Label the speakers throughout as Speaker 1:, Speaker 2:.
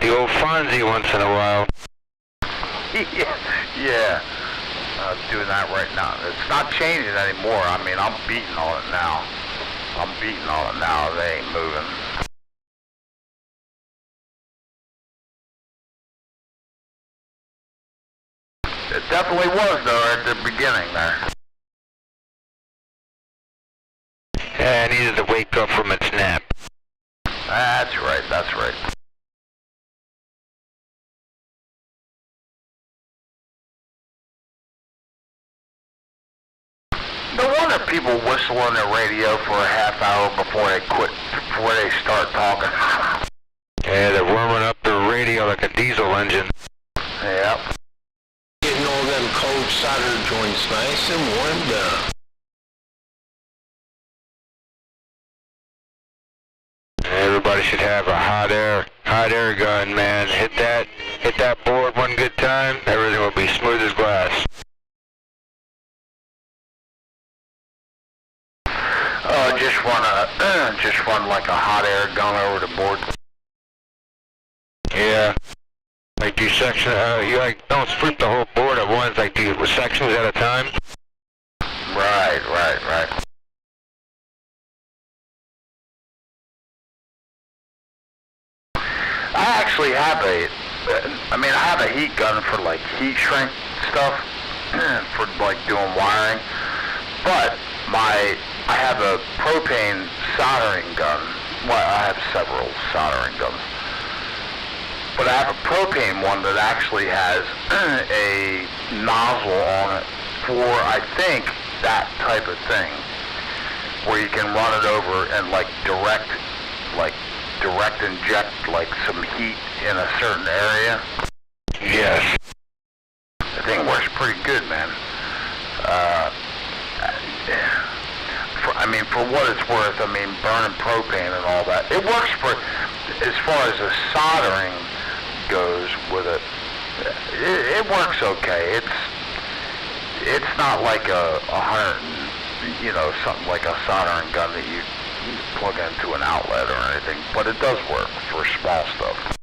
Speaker 1: the old Fonzie once in a while.
Speaker 2: Yeah. Doing that right now. It's not changing anymore. I mean, I'm beating on it now. They ain't moving. It definitely was, though, at the beginning there.
Speaker 1: Yeah, it needed to wake up from its nap.
Speaker 2: That's right. No wonder people whistle on their radio for a half hour before they start talking.
Speaker 1: Yeah, they're warming up their radio like a diesel engine.
Speaker 2: Yep.
Speaker 3: Getting all them cold solder joints nice and warmed up.
Speaker 1: Everybody should have a hot air gun, man. Hit that board one good time, everything will be smooth as glass.
Speaker 2: Just run like a hot air gun over the board.
Speaker 1: Yeah. Like do section, you like don't sweep the whole board at once, like do sections at a time.
Speaker 2: Right. I actually have I have a heat gun for like heat shrink stuff, for like doing wiring, but I have a propane soldering gun. Well, I have several soldering guns, but I have a propane one that actually has a nozzle on it for, I think, that type of thing, where you can run it over and like direct inject like some heat in a certain area.
Speaker 1: Yes.
Speaker 2: The thing works pretty good, man. For what it's worth, burning propane and all that, it works for, as far as the soldering goes with it, it works okay. It's not like a something like a soldering gun that you plug into an outlet or anything, but it does work for small stuff.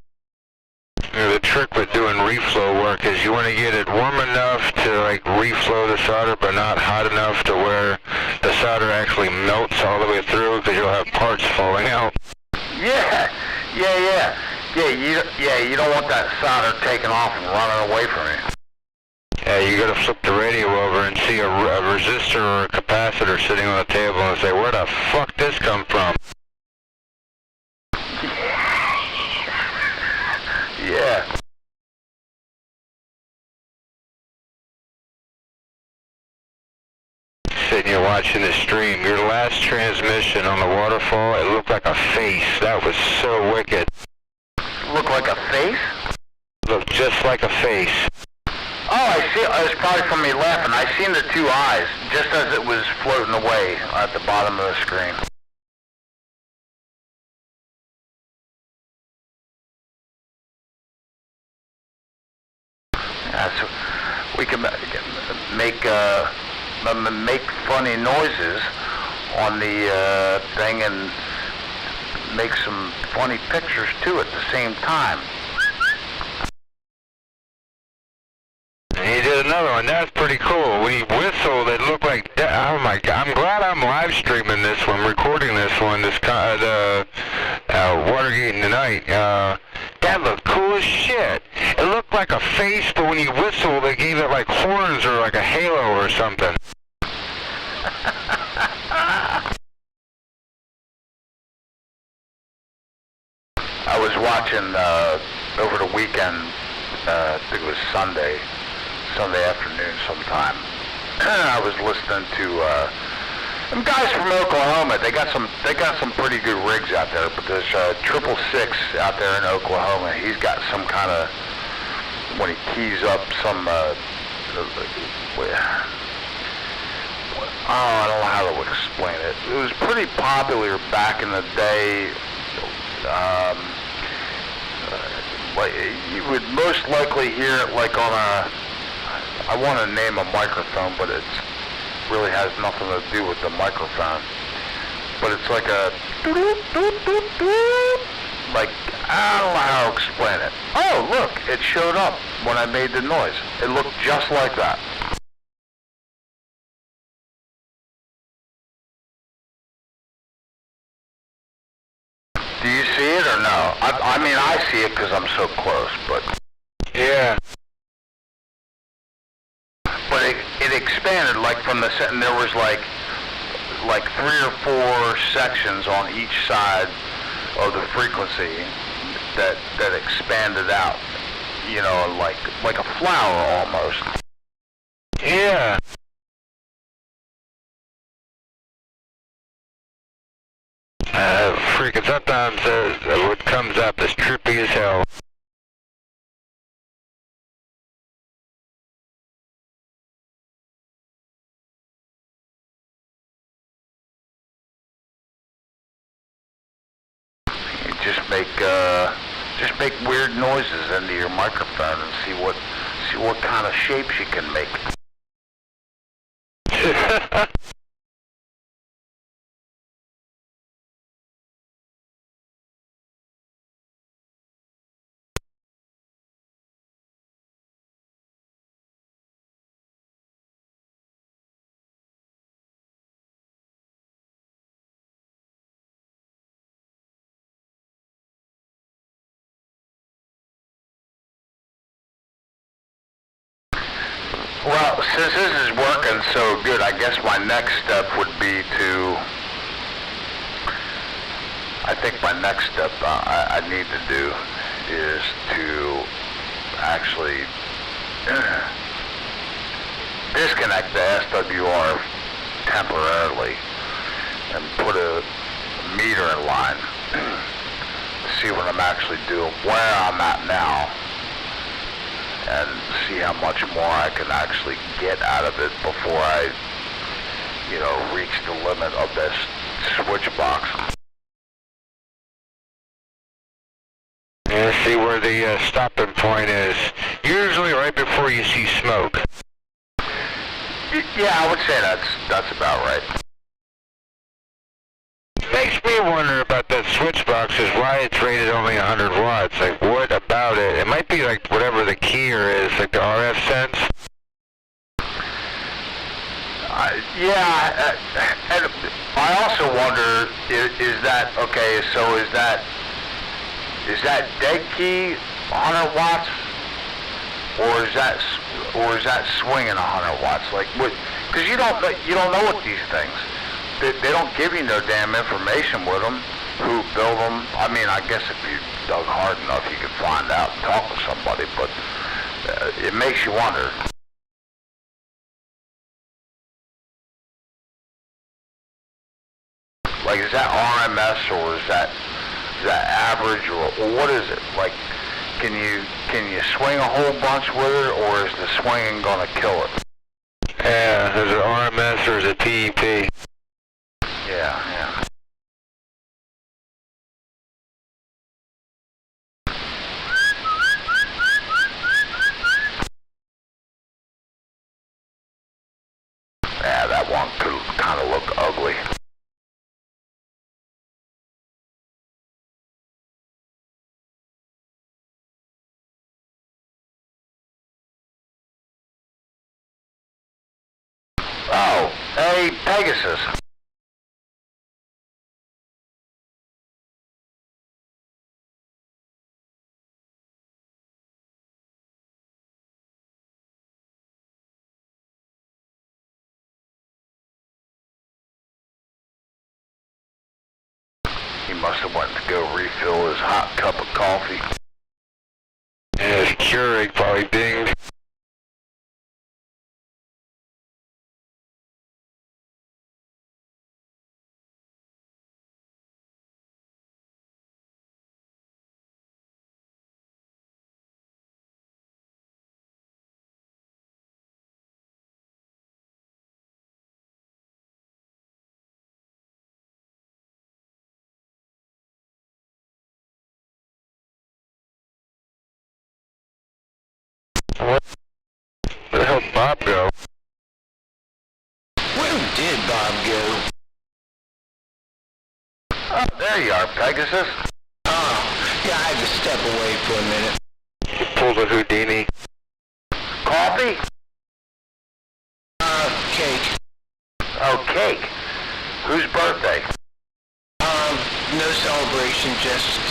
Speaker 1: The trick with doing reflow work is you want to get it warm enough to like reflow the solder, but not hot enough to where the solder actually melts all the way through, because you'll have parts falling out.
Speaker 2: Yeah. You don't want that solder taking off and running away from you.
Speaker 1: Yeah, you gotta flip the radio over and see a resistor or a capacitor sitting on the table and say, where the fuck this come from?
Speaker 2: Yeah.
Speaker 1: Sitting here watching the stream, your last transmission on the waterfall, it looked like a face. That was so wicked.
Speaker 2: Look like a face?
Speaker 1: Looked just like a face.
Speaker 2: Oh, I see. It was probably from me laughing. I seen the two eyes just as it was floating away at the bottom of the screen. So we can make funny noises on the thing and make some funny pictures too at the same time.
Speaker 1: And he did another one. That's pretty cool. When he whistled, it looked like, oh my God. I'm glad I'm live streaming this one, recording this one, Watergate tonight. That looked cool as shit. It looked like a face, but when you whistled, they gave it like horns or like a halo or something.
Speaker 2: I was watching over the weekend, I think it was Sunday afternoon sometime. I was listening to some guys from Oklahoma. They got some pretty good rigs out there, but there's 666 out there in Oklahoma. He's got some kind of, when he keys up some I don't know how to explain it. It was pretty popular back in the day. Like you would most likely hear it like on a, I want to name a microphone, but it really has nothing to do with the microphone. But it's like a, like, I don't know how to explain it. Oh, look, it showed up when I made the noise. It looked just like that. Do you see it or no? I mean, I see it because I'm so close, but...
Speaker 1: Yeah.
Speaker 2: But it expanded, like, from the... And there was, like 3 or 4 sections on each side of the frequency that expanded out, you know, like a flower almost.
Speaker 1: Yeah. Freaking sometimes what comes up is trippy as hell.
Speaker 2: You just make weird noises into your microphone and see what kind of shapes you can make. Well, since this is working so good, I guess my next step would be to... I think my next step I need to do is to actually disconnect the SWR temporarily and put a meter in line to see what I'm actually doing, where I'm at now, and see how much more I can actually get out of it before I, you know, reach the limit of this switch box.
Speaker 1: Yeah, see where the stopping point is. Usually right before you see smoke.
Speaker 2: Yeah, I would say that's about right.
Speaker 1: Makes me wonder about that switch box is why it's rated only 100 watts. Like, what about it? It might be like whatever the keyer is, like the RF sense.
Speaker 2: Yeah, and I also wonder, is that, okay, so is that dead key 100 watts? Or is that swinging 100 watts? Like, what? Because you don't know what these things. They don't give you no damn information with them. Who built them? I mean, I guess if you dug hard enough, you could find out and talk to somebody. But it makes you wonder. Like, is that RMS or is that average or what is it? Like, can you swing a whole bunch with it, or is the swinging gonna kill it?
Speaker 1: Yeah, there's an RMS or there's a TEP.
Speaker 2: Yeah. Yeah, that one could kind of look ugly. Oh, hey, Pegasus. He must have went to go refill his hot cup of coffee.
Speaker 1: Yeah, his Keurig probably dinged. What? Where the hell did Bob go?
Speaker 3: Where did Bob go?
Speaker 2: Oh, there you are, Pegasus.
Speaker 3: Oh, had to step away for a minute.
Speaker 1: You pulled a Houdini.
Speaker 2: Coffee?
Speaker 3: Cake.
Speaker 2: Oh, cake. Whose birthday?
Speaker 3: No celebration, just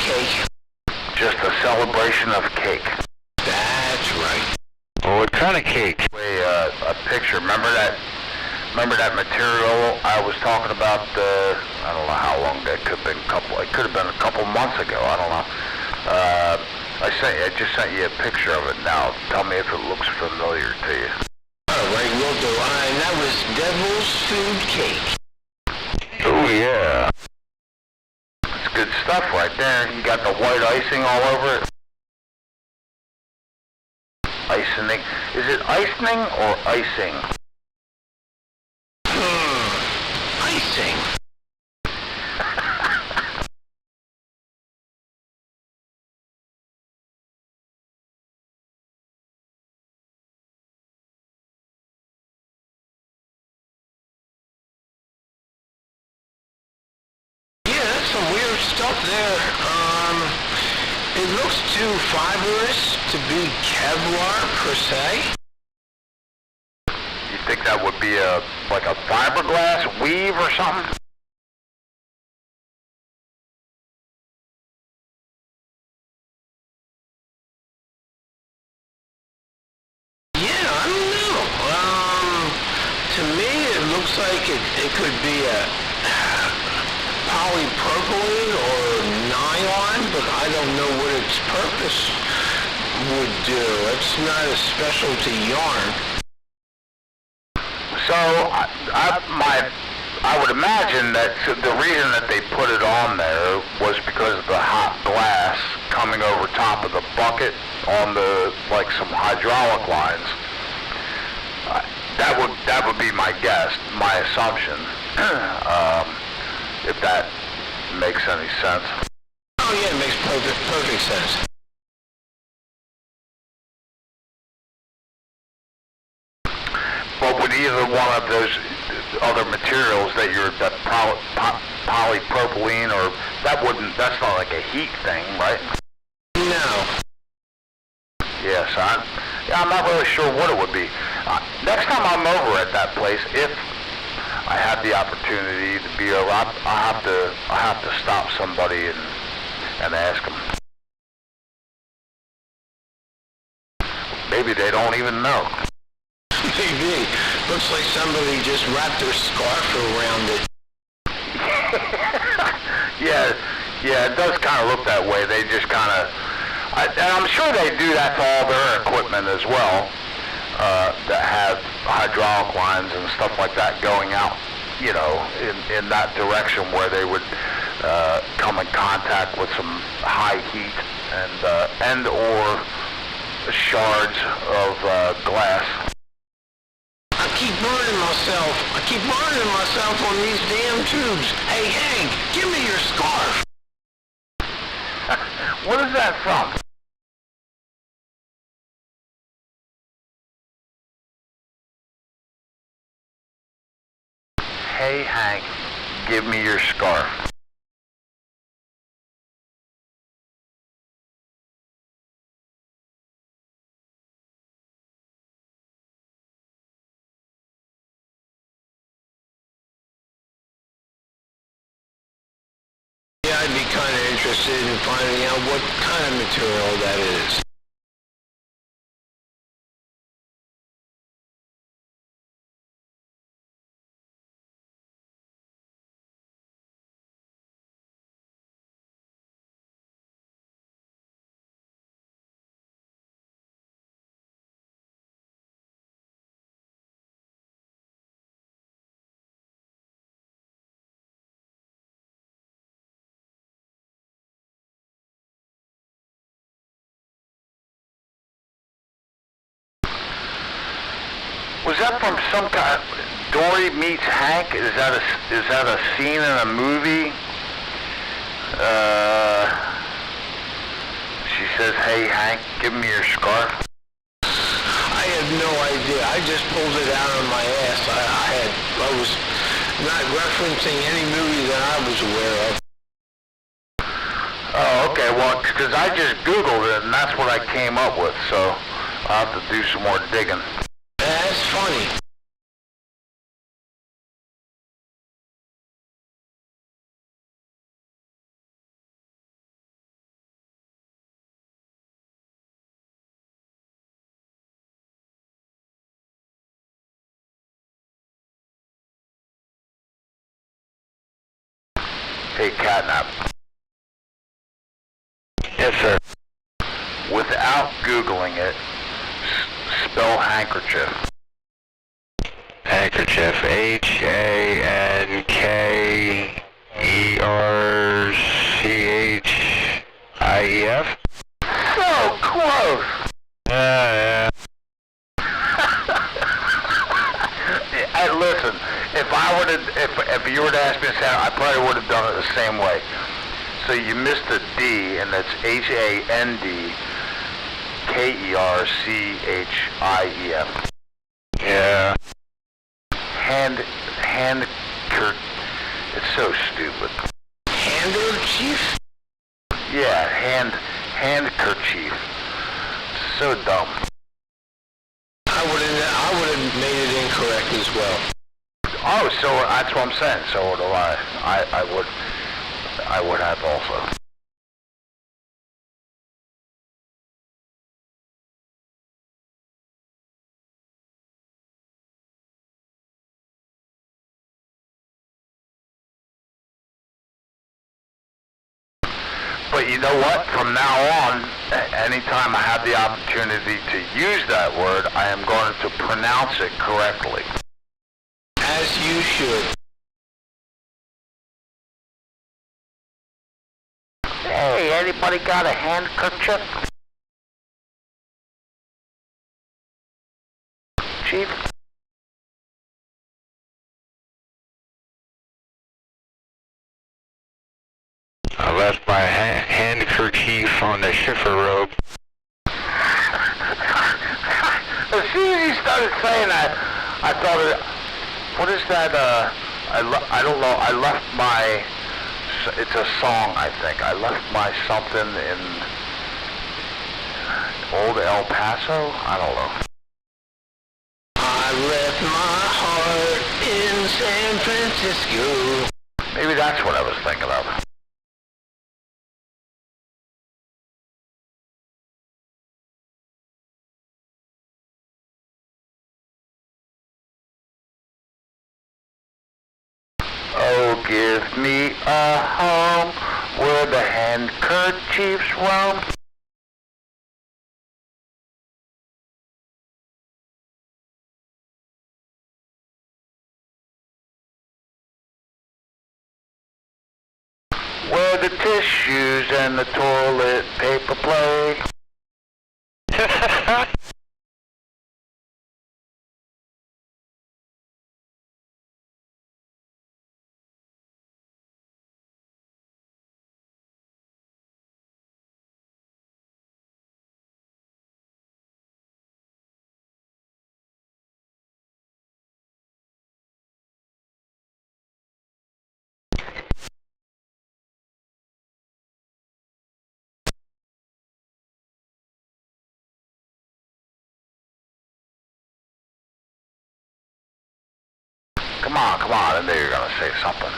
Speaker 3: cake.
Speaker 2: Just a celebration of cake.
Speaker 3: That's right.
Speaker 1: Well, what kind of cake?
Speaker 2: A picture. Remember that material I was talking about? I don't know how long that could have been. It could have been a couple months ago. I don't know. I just sent you a picture of it now. Tell me if it looks familiar to you.
Speaker 3: All right, we'll do. And that was Devil's Food Cake.
Speaker 1: Oh, yeah.
Speaker 2: It's good stuff right there. You got the white icing all over it. Icing. Is it icing or icing?
Speaker 3: Icing. Yeah, that's some weird stuff there. It looks too fibrous to be Kevlar per se.
Speaker 2: You think that would be like a fiberglass weave or something?
Speaker 3: Yeah, I don't know. To me, it looks like it could be a polypropylene or nylon, but I don't know what its purpose would do. It's not a specialty yarn.
Speaker 2: So I would imagine that the reason that they put it on there was because of the hot glass coming over top of the bucket on the like some hydraulic lines. That would be my guess, my assumption, if that makes any sense.
Speaker 3: Oh yeah, it makes perfect sense.
Speaker 2: But would either one of those other materials that polypropylene or that's not like a heat thing, right?
Speaker 3: No.
Speaker 2: Yes, I'm not really sure what it would be. Next time I'm over at that place, if I have the opportunity to be over, I'll have to stop somebody and ask them. Maybe they don't even know.
Speaker 3: Maybe. Looks like somebody just wrapped their scarf around it.
Speaker 2: Yeah, it does kind of look that way. They just kind of, and I'm sure they do that to all their equipment as well, that have hydraulic lines and stuff like that going out, you know, in that direction where they would come in contact with some high heat and or shards of glass.
Speaker 3: I keep burning myself on these damn tubes. Hey, Hank, give me your scarf.
Speaker 2: What is that from? Hey, Hank, give me your scarf.
Speaker 3: Yeah, I'd be kind of interested in finding out what kind of material that is.
Speaker 2: Was that from some kind? Dory meets Hank? Is that a scene in a movie? She says, "Hey Hank, give me your scarf."
Speaker 3: I have no idea. I just pulled it out of my ass. I was not referencing any movie that I was aware of.
Speaker 2: Oh, Okay, well, because I just Googled it, and that's what I came up with, so I'll have to do some more digging.
Speaker 3: That's funny.
Speaker 2: Hey, Catnap,
Speaker 1: Yes, sir.
Speaker 2: without Googling it, spell handkerchief.
Speaker 1: Handkerchief. Hankerchief.
Speaker 2: So close!
Speaker 1: Yeah.
Speaker 2: Hey, listen, if you were to ask me to say, I probably would have done it the same way. So you missed the D, and that's HANDKERCHIEF.
Speaker 1: Yeah.
Speaker 2: It's so stupid.
Speaker 3: Handkerchief?
Speaker 2: Yeah, handkerchief. So dumb.
Speaker 3: I would have made it incorrect as well.
Speaker 2: Oh, so that's what I'm saying. So would I. I would have also. But you know what? From now on, anytime I have the opportunity to use that word, I am going to pronounce it correctly.
Speaker 3: As you should.
Speaker 2: Hey, anybody got a handkerchief? Chief?
Speaker 1: I left my handkerchief on the shiffer robe.
Speaker 2: As soon as he started saying that, I thought, what is that, I don't know, I left my, it's a song, I think. I left my something in old El Paso? I don't know.
Speaker 3: I left my heart in San Francisco.
Speaker 2: Maybe that's what I was thinking of. Oh, give me a home where the handkerchiefs roam. Where the tissues and the toilet paper play. Come on, I knew you were going to say something.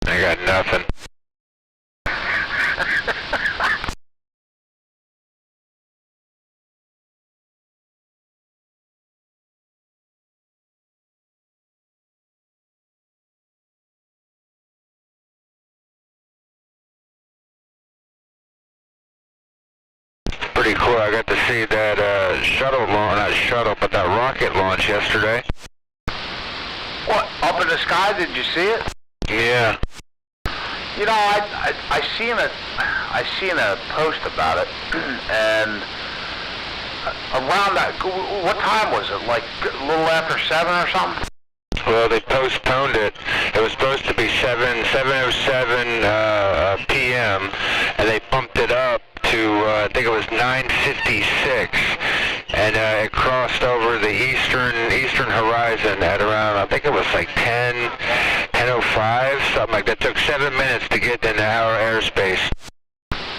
Speaker 1: I got nothing. Pretty cool. I got to see that but that rocket launch yesterday.
Speaker 2: What, up in the sky, did you see it?
Speaker 1: Yeah.
Speaker 2: You know, I seen a post about it, and around that, what time was it? Like a little after 7 or something?
Speaker 1: Well, they postponed it. It was supposed to be 7:07 p.m. and they bumped it up to I think it was 9:56, and it crossed over the eastern horizon at around, I think it was like 10:05, something like that took 7 minutes to get into our airspace.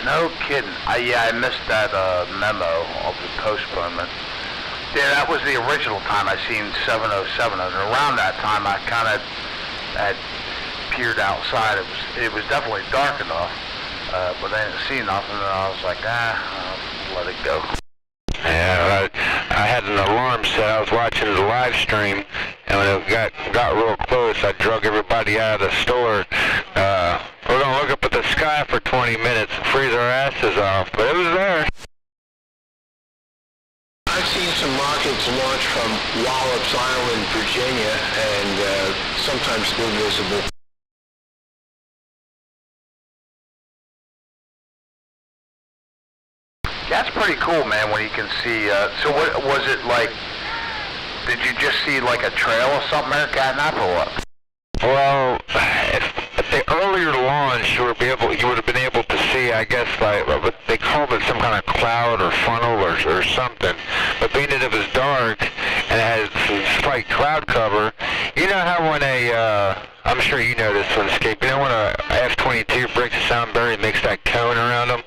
Speaker 2: No kidding. Yeah, I missed that memo of the postponement. Yeah, that was the original time I seen 707. And around that time, I kind of had peered outside. It was definitely dark enough, but I didn't see nothing. And I was like, I'll let it go.
Speaker 1: Yeah, I had an alarm set. I was watching the live stream, and when it got real close, I drug everybody out of the store. We're gonna look up at the sky for 20 minutes and freeze our asses off, but it was there.
Speaker 3: I've seen some rockets launch from Wallops Island, Virginia, and sometimes still visible.
Speaker 2: That's pretty cool, man, when you can see, so what was it like? Did you just see like a trail or something there, catnap, or what?
Speaker 1: Well, if the earlier launch, you would have been able to see, I guess, like what they called it, some kind of cloud or funnel or something. But being that it was dark and it had some slight cloud cover, you know how when I'm sure you know this one, Escape, you know when a F-22 breaks a sound barrier and makes that cone around them?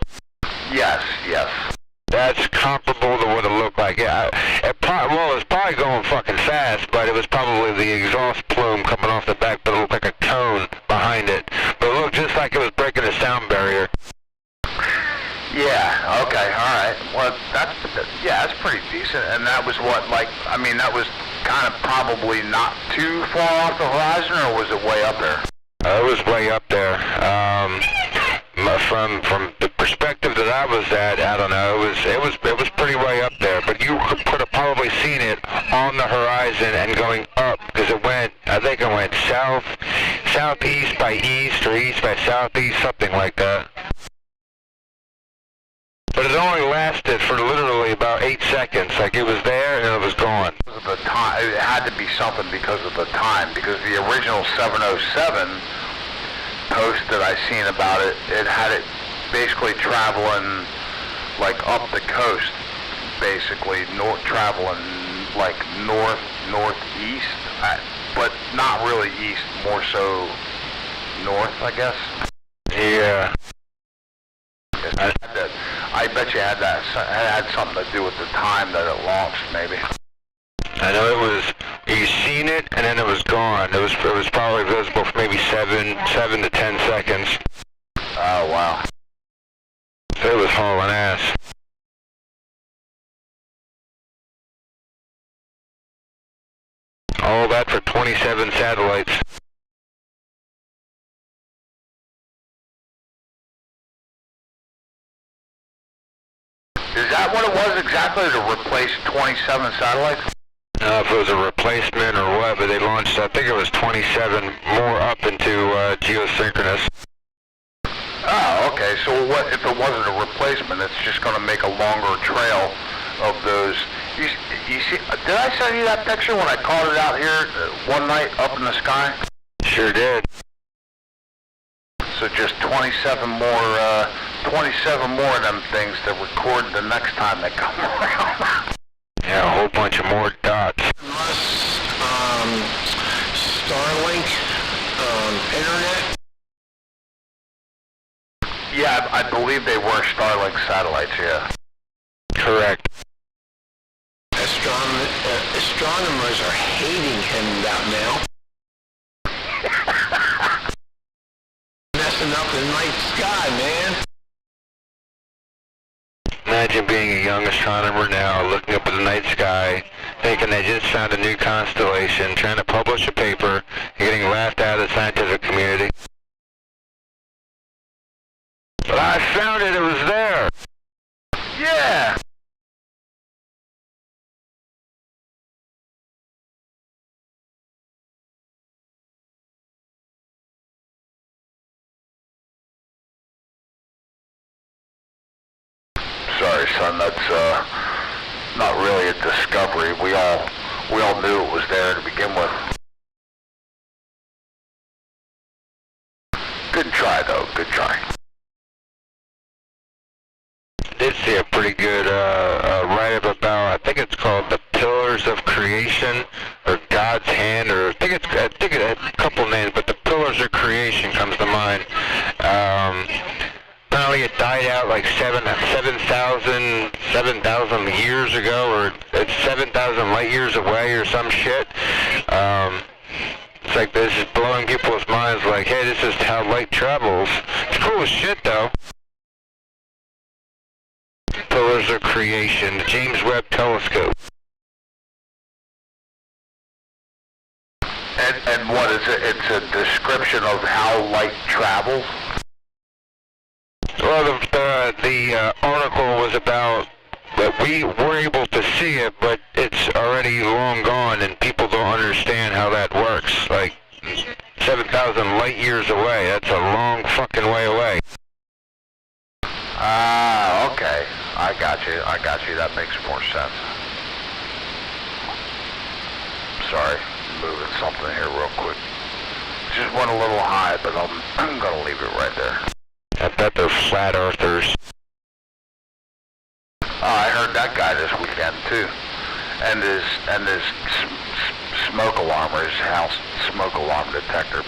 Speaker 2: Yes.
Speaker 1: That's comparable to what it looked like. Yeah, it was probably going fucking fast, but it was probably the exhaust plume coming off the back, but it looked like a cone behind it. But it looked just like it was breaking a sound barrier.
Speaker 2: Yeah, okay, alright. Well, that's pretty decent. And that was what, like, I mean, that was kind of probably not too far off the horizon, or was it way up there?
Speaker 1: It was way up there. From the perspective that I was at, I don't know, it was pretty way up there. But you could have probably seen it on the horizon and going up, because I think it went southeast by east or east by southeast, something like that. But it only lasted for literally about 8 seconds. Like it was there and it was gone.
Speaker 2: The time, it had to be something because of the time, because the original 707 post that I seen about it, it had it basically traveling like up the coast, basically traveling like northeast, but not really east, more so north, I guess.
Speaker 1: Yeah.
Speaker 2: I bet you it had something to do with the time that it launched, maybe.
Speaker 1: I know you seen it and then it was gone. It was probably visible for maybe 7 to 10 seconds.
Speaker 2: Oh, wow.
Speaker 1: So it was hauling ass. All that for 27 satellites.
Speaker 2: Is that what it was exactly, to replace 27 satellites?
Speaker 1: If it was a replacement or what, but they launched, I think it was 27 more up into geosynchronous.
Speaker 2: Oh, okay. So what if it wasn't a replacement? It's just going to make a longer trail of those. You see? Did I send you that picture when I caught it out here one night up in the sky?
Speaker 1: Sure did.
Speaker 2: So just 27 more of them things to record the next time they come around.
Speaker 1: Yeah, a whole bunch of more dots.
Speaker 3: Starlink, internet.
Speaker 2: Yeah, I believe they were Starlink satellites, yeah.
Speaker 1: Correct.
Speaker 3: Astronomers are hating him about now. Messing up the night sky, man.
Speaker 1: Imagine being a young astronomer now, looking up at the night sky, thinking they just found a new constellation, trying to publish a paper, and getting laughed out of the scientific community. But I found it was there.
Speaker 2: Yeah. Sorry, son, that's not really a discovery. We all knew it was there to begin with. Good try, though. Good try.
Speaker 1: Did see a pretty good write-up about, I think it's called the Pillar pillars of creation, or God's hand, or I think it had a couple names, but the pillars of creation comes to mind. Apparently it died out like 7,000 years ago, or it's 7,000 light years away, or some shit. It's like this is blowing people's minds, like, hey, this is how light travels. It's cool as shit, though. Pillars of creation, the James Webb Telescope.
Speaker 2: And what is it? It's a description of how light travels?
Speaker 1: Well, the article was about that we were able to see it, but it's already long gone, and people don't understand how that works. Like, 7,000 light years away, that's a long fucking way away.
Speaker 2: Ah, okay. I got you. That makes more sense. Sorry, moving something here real quick. Just went a little high, but I'm gonna leave it right there.
Speaker 1: I bet they're flat earthers.
Speaker 2: I heard that guy this weekend too, and his smoke alarm, or his house smoke alarm detector.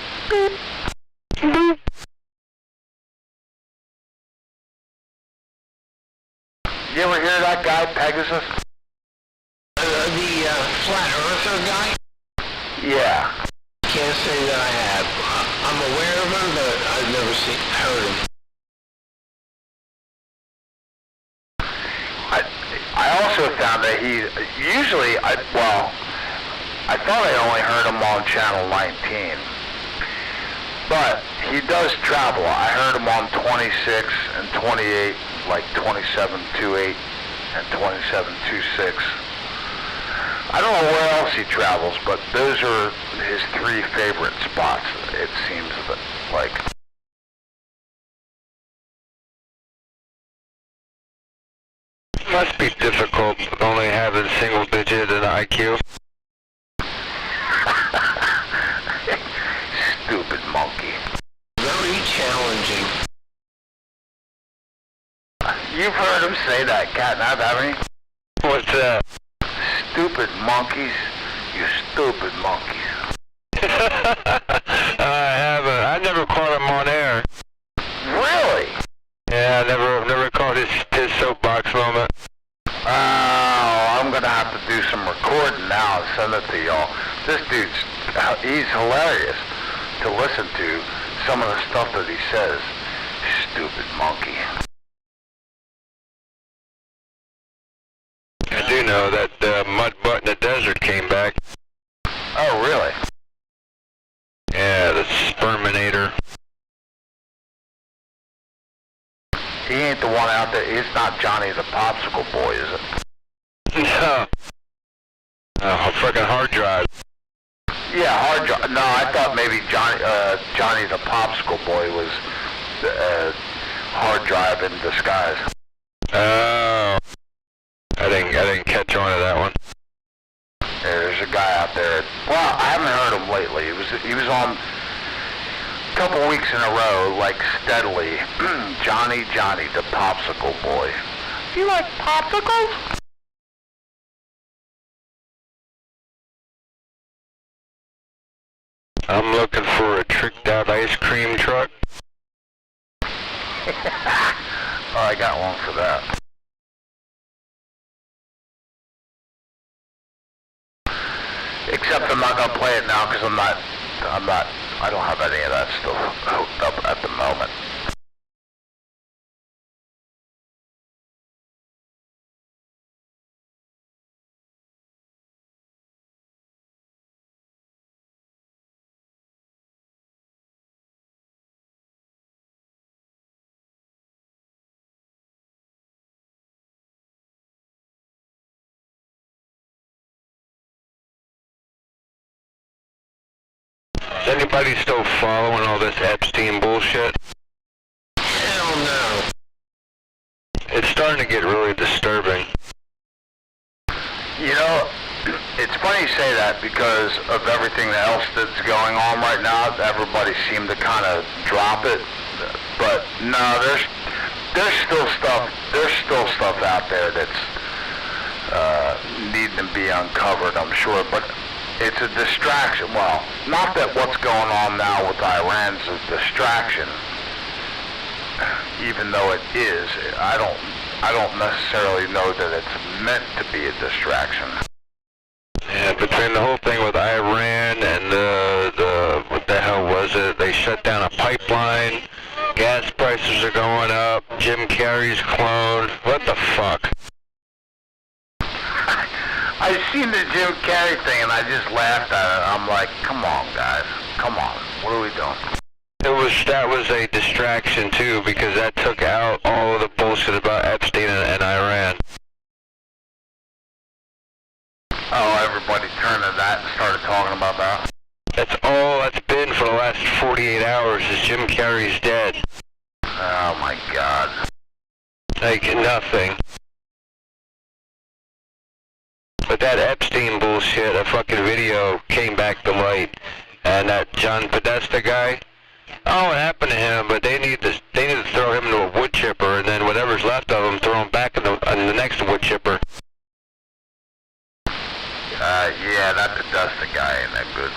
Speaker 2: You ever hear that guy, Pegasus?
Speaker 3: The flat earther guy?
Speaker 2: Yeah.
Speaker 3: Can't say that I have. I'm aware of him, but I've never heard him.
Speaker 2: I also found that he usually, I thought I only heard him on Channel 19, but he does travel. I heard him on 26 and 28, like 2728 and 2726. I don't know where else he travels, but those are his three favorite spots, it seems like.
Speaker 1: Must be difficult only having single digit in IQ.
Speaker 2: Stupid monkey.
Speaker 3: Very challenging.
Speaker 2: You've heard him say that, Catnap, haven't you?
Speaker 1: What's that?
Speaker 2: Stupid monkeys. You stupid monkeys.
Speaker 1: I haven't. I never caught him on air.
Speaker 2: Really?
Speaker 1: Yeah, I've never caught his soapbox moment.
Speaker 2: Oh, I'm gonna have to do some recording now and send it to y'all. This he's hilarious to listen to, some of the stuff that he says. Stupid monkey.
Speaker 1: I do know that mud butt in the desert came back.
Speaker 2: Oh, really?
Speaker 1: Yeah, the Sperminator.
Speaker 2: He ain't the one out there. It's not Johnny the Popsicle Boy, is it?
Speaker 1: No. Oh, fucking hard drive.
Speaker 2: Yeah, hard drive. No, I thought maybe Johnny the Popsicle Boy was hard drive in disguise.
Speaker 1: Oh. I didn't catch on to that one.
Speaker 2: Yeah, there's a guy out there. Well, I haven't heard him lately. He was on a couple weeks in a row, like steadily. Johnny the Popsicle Boy. You like popsicles?
Speaker 1: I'm looking for a tricked out ice cream truck.
Speaker 2: Oh, I got one for that. Except I'm not gonna play it now because I don't have any of that stuff hooked up at the moment.
Speaker 1: Is anybody still following all this Epstein bullshit?
Speaker 3: Hell no.
Speaker 1: It's starting to get really disturbing.
Speaker 2: You know, it's funny you say that because of everything else that's going on right now. Everybody seemed to kind of drop it, but no, there's still stuff. There's still stuff out there that's needing to be uncovered, I'm sure, but it's a distraction. Well, not that what's going on now with Iran's a distraction, even though it is. I don't necessarily know that it's meant to be a distraction.
Speaker 1: Yeah, between the whole thing with Iran and the what the hell was it? They shut down a pipeline. Gas prices are going up. Jim Carrey's clone. What the fuck?
Speaker 2: I've seen the Jim Carrey thing and I just laughed at it. I'm like, come on, guys. Come on. What are we doing?
Speaker 1: That was a distraction too, because that took out all of the bullshit about Epstein and Iran.
Speaker 2: Oh, everybody turned to that and started talking about that.
Speaker 1: That's all that's been for the last 48 hours is Jim Carrey's dead.
Speaker 2: Oh my God.
Speaker 1: Like nothing. But that Epstein bullshit, a fucking video came back to light, and that John Podesta guy. Oh, what happened to him? But they need to throw him into a wood chipper, and then whatever's left of him, throw him back in the next wood chipper.
Speaker 2: Yeah, that Podesta guy ain't that good.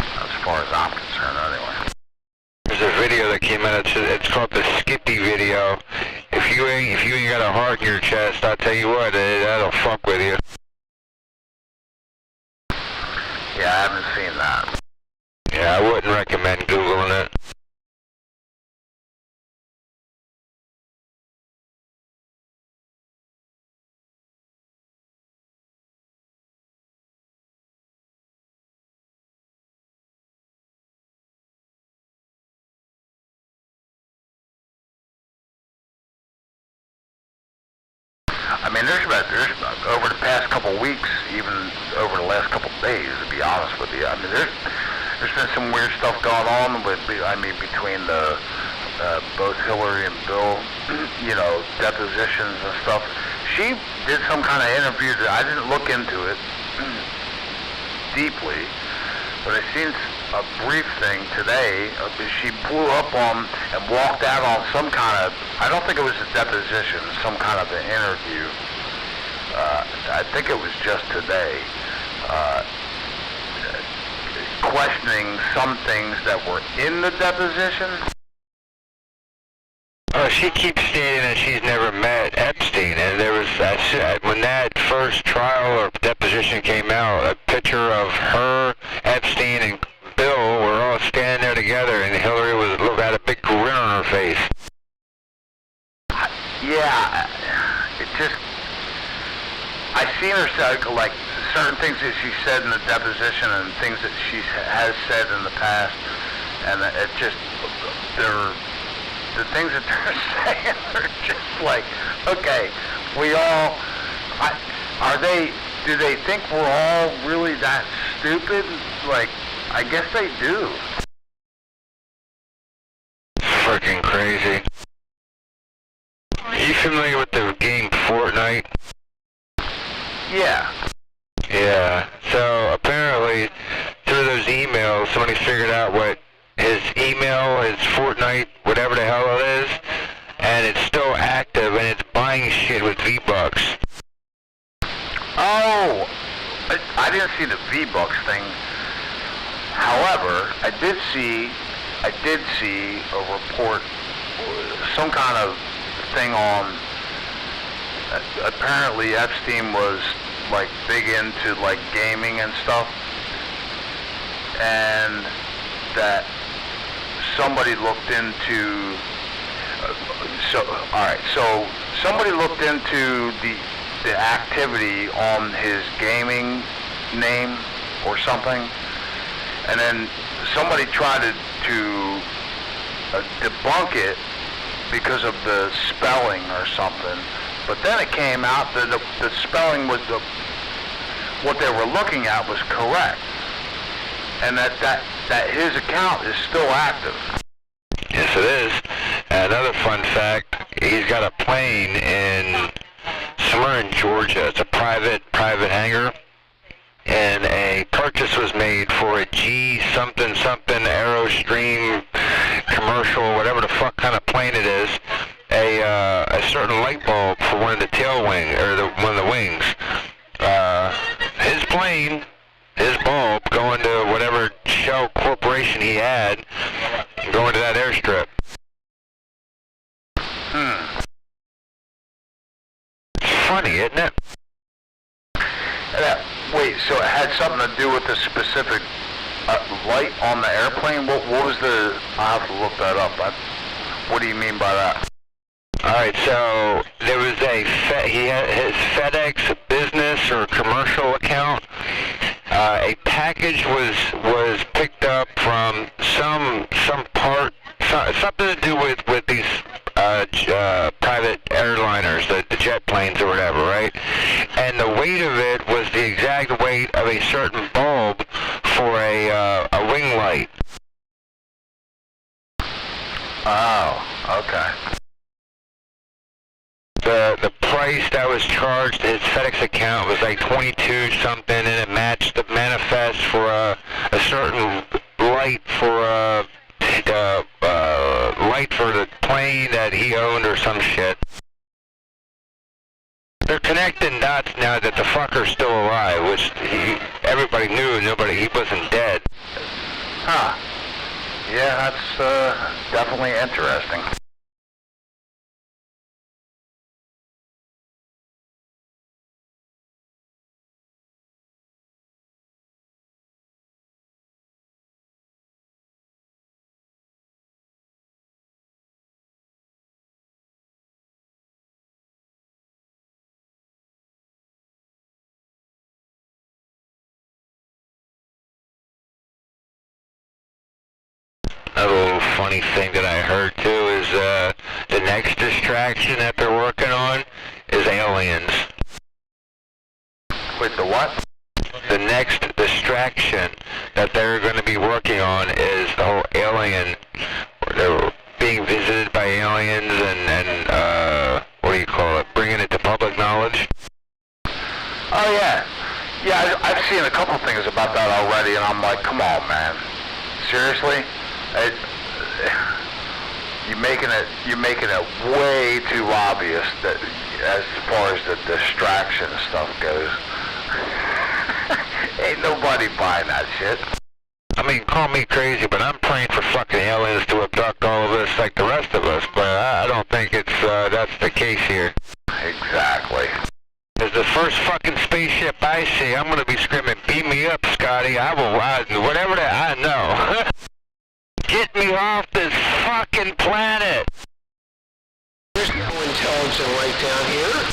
Speaker 2: As far as I'm concerned, anyway.
Speaker 1: There's a video that came out. It's called the Skippy video. If you ain't got a heart in your chest, I'll tell you what, that'll fuck with you.
Speaker 2: Yeah, I haven't seen that.
Speaker 1: Yeah, I wouldn't recommend Googling it.
Speaker 2: I mean, there's over the past couple of weeks, even over the last couple of days, to be honest with you. I mean, there's been some weird stuff going on between the both Hillary and Bill, you know, depositions and stuff. She did some kind of interview that I didn't look into it deeply, but I seen a brief thing today. She blew up on and walked out on some kind of, I don't think it was a deposition, some kind of an interview. I think it was just today, questioning some things that were in the deposition.
Speaker 1: She keeps stating that she's never met Epstein, and there was when that first trial or deposition came out, a picture of her, Epstein, and Bill were all standing there together, and Hillary had a big grin on her face.
Speaker 2: Yeah, it just, I seen her say, like, certain things that she said in the deposition and things that she has said in the past, and it just, the things that they're saying are just like, okay, do they think we're all really that stupid? Like, I guess they do.
Speaker 1: Freaking crazy. Are you familiar with the game Fortnite?
Speaker 2: Yeah.
Speaker 1: Yeah. So apparently, through those emails, somebody figured out what his email, his Fortnite, whatever the hell it is, and it's still active, and it's buying shit with V-Bucks.
Speaker 2: Oh, I didn't see the V-Bucks thing. However, I did see a report, some kind of thing on, apparently Epstein was like big into like gaming and stuff, and that somebody looked into, so somebody looked into the activity on his gaming name or something, and then somebody tried to debunk it because of the spelling or something, but then it came out that the spelling was what they were looking at was correct, and that his account is still active.
Speaker 1: Yes, it is. Another fun fact, he's got a plane somewhere in Georgia. It's a private hangar, and a purchase was made for a G something Aerostream commercial, whatever the fuck kind of plane it is, a certain light bulb for one of the tail wing or going to that airstrip. It's funny, isn't it?
Speaker 2: Wait, so it had something to do with the specific light on the airplane? What was the... I'll have to look that up. What do you mean by that?
Speaker 1: Alright, so there was he had his FedEx business or commercial account. A package was picked up from some part, something to do with these private airliners, the jet planes or whatever, right? And the weight of it was the exact weight of a certain bulb for a wing light.
Speaker 2: Oh, okay.
Speaker 1: The price that was charged to his FedEx account was like 22 something, and it matched the manifest for a certain light for light for the plane that he owned or some shit. They're connecting dots now that the fucker's still alive, which everybody knew. He wasn't dead.
Speaker 2: Huh. Yeah, that's definitely interesting.
Speaker 1: Another little funny thing that I heard too is the next distraction that they're working on is aliens.
Speaker 2: Wait, the what?
Speaker 1: The next distraction that they're going to be working on is the whole alien. They're being visited by aliens and what do you call it? Bringing it to public knowledge.
Speaker 2: Oh yeah, yeah. I've seen a couple things about that already, and I'm like, come on, man. Seriously? You're making it way too obvious that as far as the distraction stuff goes. Ain't nobody buying that shit.
Speaker 1: I mean, call me crazy, but I'm praying for fucking aliens to abduct all of us like the rest of us, but I don't think that's the case here.
Speaker 2: Exactly.
Speaker 1: As the first fucking spaceship I see, I'm gonna be screaming, beam me up, Scotty, I will ride, whatever that, I know. Get me off this fucking planet!
Speaker 3: There's no intelligent life down here.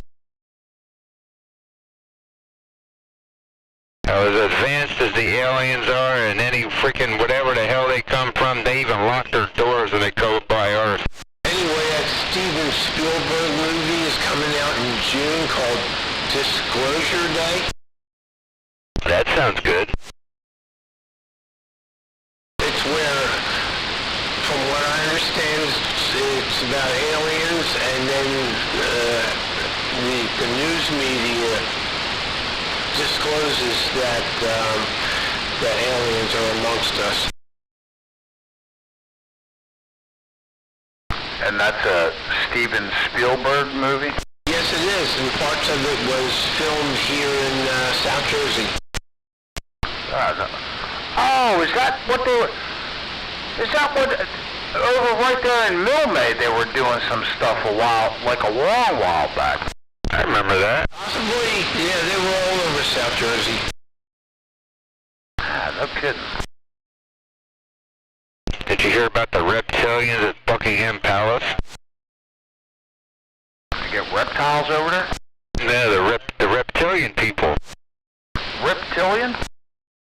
Speaker 1: Now, as advanced as the aliens are and any freaking whatever the hell they come from, they even lock their doors when they go by Earth.
Speaker 3: Anyway, that Steven Spielberg movie is coming out in June called Disclosure Day.
Speaker 1: That sounds good.
Speaker 3: It's where, from what I understand, it's about aliens, and then the news media discloses that aliens are amongst us.
Speaker 2: And that's a Steven Spielberg movie?
Speaker 3: Yes, it is, and parts of it was filmed here in South Jersey.
Speaker 2: Oh, is that what over right there in Milne they were doing some stuff a long while back?
Speaker 1: I remember that.
Speaker 3: Possibly, yeah, they were all over South Jersey.
Speaker 2: Ah, no kidding.
Speaker 1: Did you hear about the reptilians at Buckingham Palace?
Speaker 2: You get reptiles over there?
Speaker 1: No, the reptilian people.
Speaker 2: Reptilian?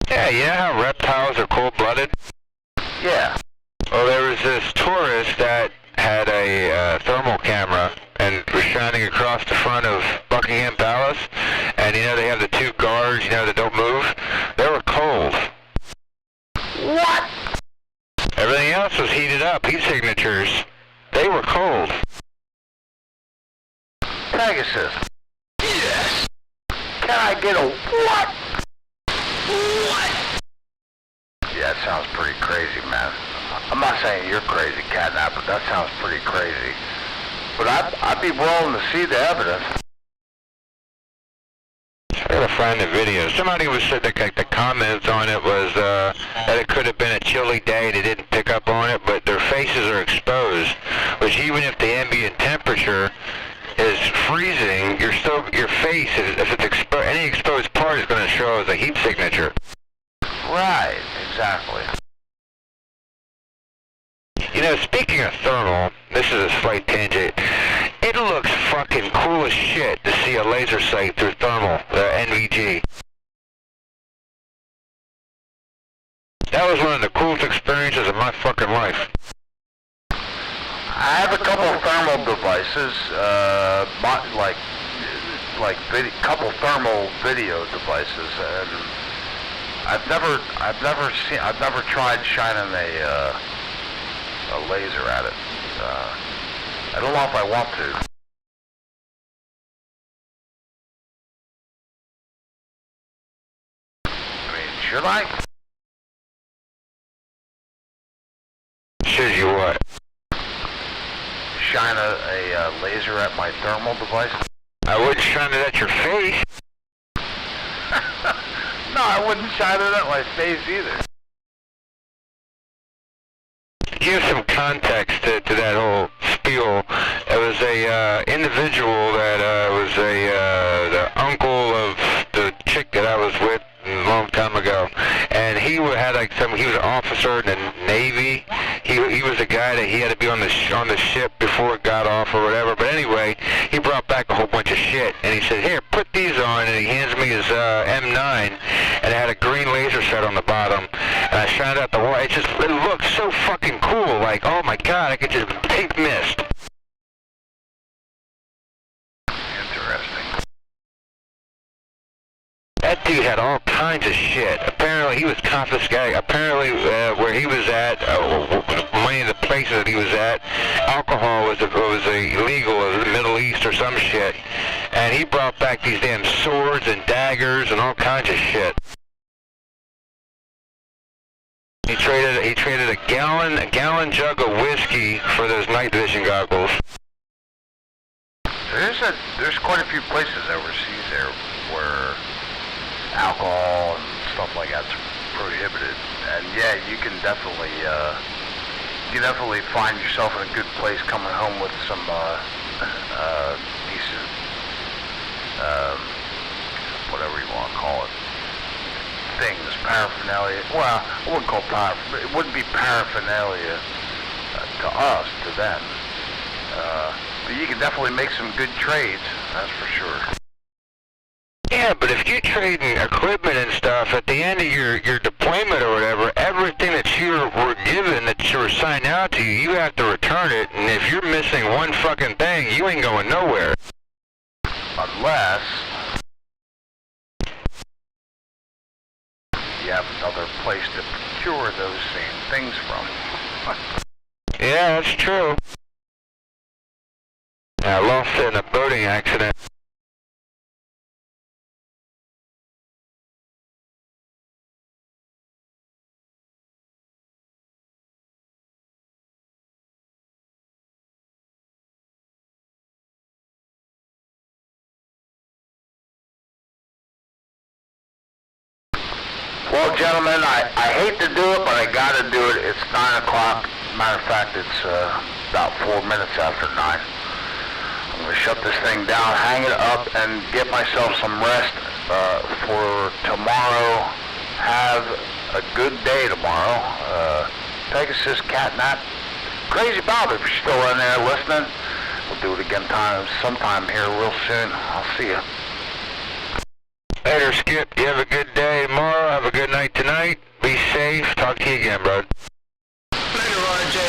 Speaker 1: Yeah, how reptiles are cold-blooded?
Speaker 2: Yeah.
Speaker 1: Well, there was this tourist that had a thermal camera and was shining across the front of Buckingham Palace, and they have the two guards, that don't move. They were cold.
Speaker 2: What?
Speaker 1: Everything else was heated up, heat signatures. They were cold.
Speaker 2: Pegasus.
Speaker 3: Yes.
Speaker 2: Can I get a what? What? Yeah, that sounds pretty crazy, man. I'm not saying you're crazy, Catnap, but that sounds pretty crazy. But I'd be willing to see the evidence.
Speaker 1: I gotta find the video. Somebody said that the comments on it was that it could have been a chilly day. They didn't pick up on it, but their Yeah, speaking of thermal, this is a slight tangent. It looks fucking cool as shit to see a laser sight through thermal, NVG. That was one of the coolest experiences of my fucking life.
Speaker 2: I have a couple of thermal devices, couple thermal video devices, and I've never tried shining a laser at it. I don't know if I want to. I mean, should I?
Speaker 1: Should you what?
Speaker 2: Shine a laser at my thermal device?
Speaker 1: I wouldn't shine it at your face.
Speaker 2: No, I wouldn't shine it at my face either.
Speaker 1: Give some context to that whole spiel. It was a individual that was the uncle of the chick that I was with a long time ago, and he had he was an officer in the Navy. He was a guy that he had to be on the ship before it got off or whatever. But anyway, he brought back a whole bunch of shit, and he said, "Here, put these on." And he hands me his M9, and it had a green laser set on the bottom. And I shined out the wall. It looked so fucking cool. Like, oh my god, I could just take mist.
Speaker 2: Interesting.
Speaker 1: That dude had all kinds of shit. Apparently, he was confiscated. Apparently, where he was at, many of the places that he was at, alcohol was illegal in the Middle East or some shit. And he brought back these damn swords and daggers and all kinds of shit. He traded a gallon jug of whiskey for those night vision goggles.
Speaker 2: There's quite a few places overseas there where alcohol and stuff like that's prohibited, and yeah, you can definitely find yourself in a good place coming home with some decent whatever you want to call it, things, paraphernalia. Well, I wouldn't call it wouldn't be paraphernalia to us, to them. But you can definitely make some good trades, that's for sure.
Speaker 1: Yeah, but if you're trading equipment and stuff, at the end of your deployment or whatever, everything that you were given, that you were signed out to, you have to return it, and if you're missing one fucking thing, you ain't going nowhere.
Speaker 2: Unless you have another place to procure those same things from.
Speaker 1: Yeah, that's true. I lost it in a boating accident.
Speaker 2: Well, gentlemen, I hate to do it, but I got to do it. It's 9 o'clock. Matter of fact, it's about 4 minutes after 9. I'm going to shut this thing down, hang it up, and get myself some rest for tomorrow. Have a good day tomorrow. Pegasus cat nap. Crazy Bob, if you're still in there listening, we'll do it again sometime here real soon. I'll see you.
Speaker 1: Later, Skip. You have a good day tomorrow. Have a good night tonight. Be safe. Talk to you again, bud.
Speaker 3: Later, RJ.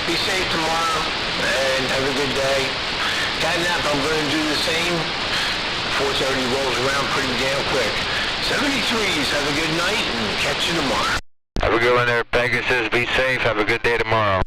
Speaker 3: Be safe tomorrow, and have a good day. Catnap, I'm going to do the same. 4:30 rolls around pretty damn quick. 73s, have a good night, and catch you tomorrow.
Speaker 1: Have a good one there, Pegasus. Be safe. Have a good day tomorrow.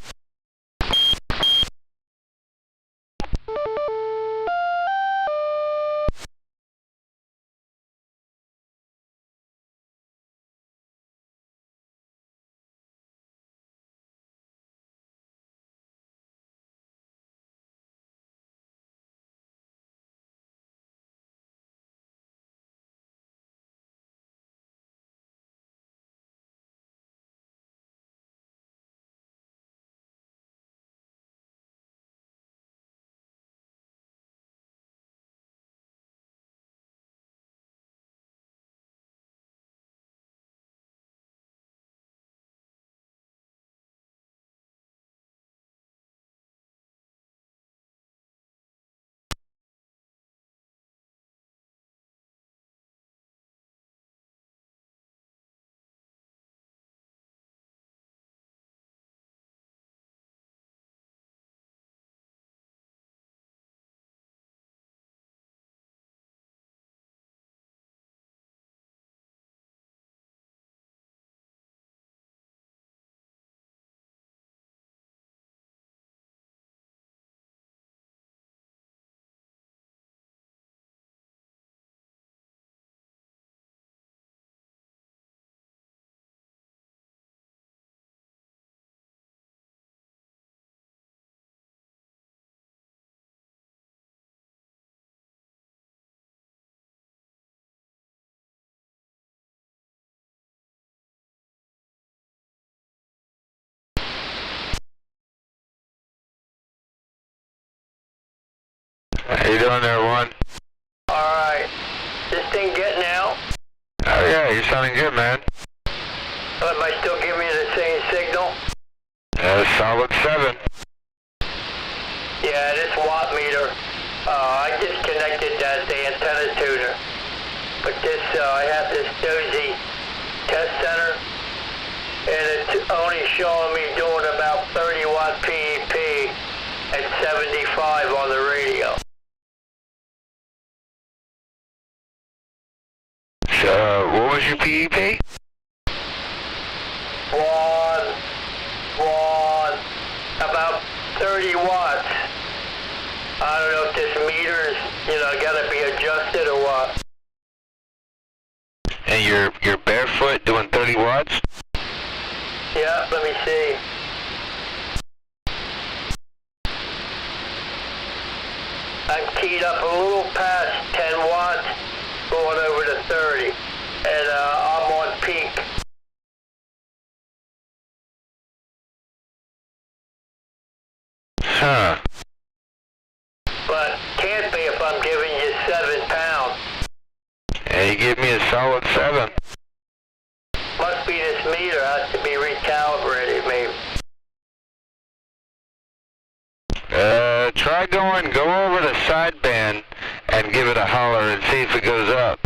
Speaker 1: How you doing there, one?
Speaker 3: Alright. This thing getting out?
Speaker 1: Oh yeah, you're sounding good, man.
Speaker 3: Am I still giving you the same signal?
Speaker 1: Solid 7.
Speaker 3: Yeah, this watt meter, I disconnected that, the antenna tuner. But this, I have this Dozy test center, and it's only showing me doing about 30 watt PEP at 75 on the radio.
Speaker 1: So, what was your PEP?
Speaker 3: About 30 watts. I don't know if this meter's, got to be adjusted or what.
Speaker 1: And you're barefoot doing 30 watts?
Speaker 3: Yeah, let me see. I'm keyed up a little past 10 watts, going over to 30, and I'm on peak.
Speaker 1: Huh.
Speaker 3: But can't be if I'm giving you 7 pounds.
Speaker 1: And you give me a solid 7.
Speaker 3: Must be this meter has to be recalibrated, maybe.
Speaker 1: Try go over the sideband and give it a holler and see if it goes up.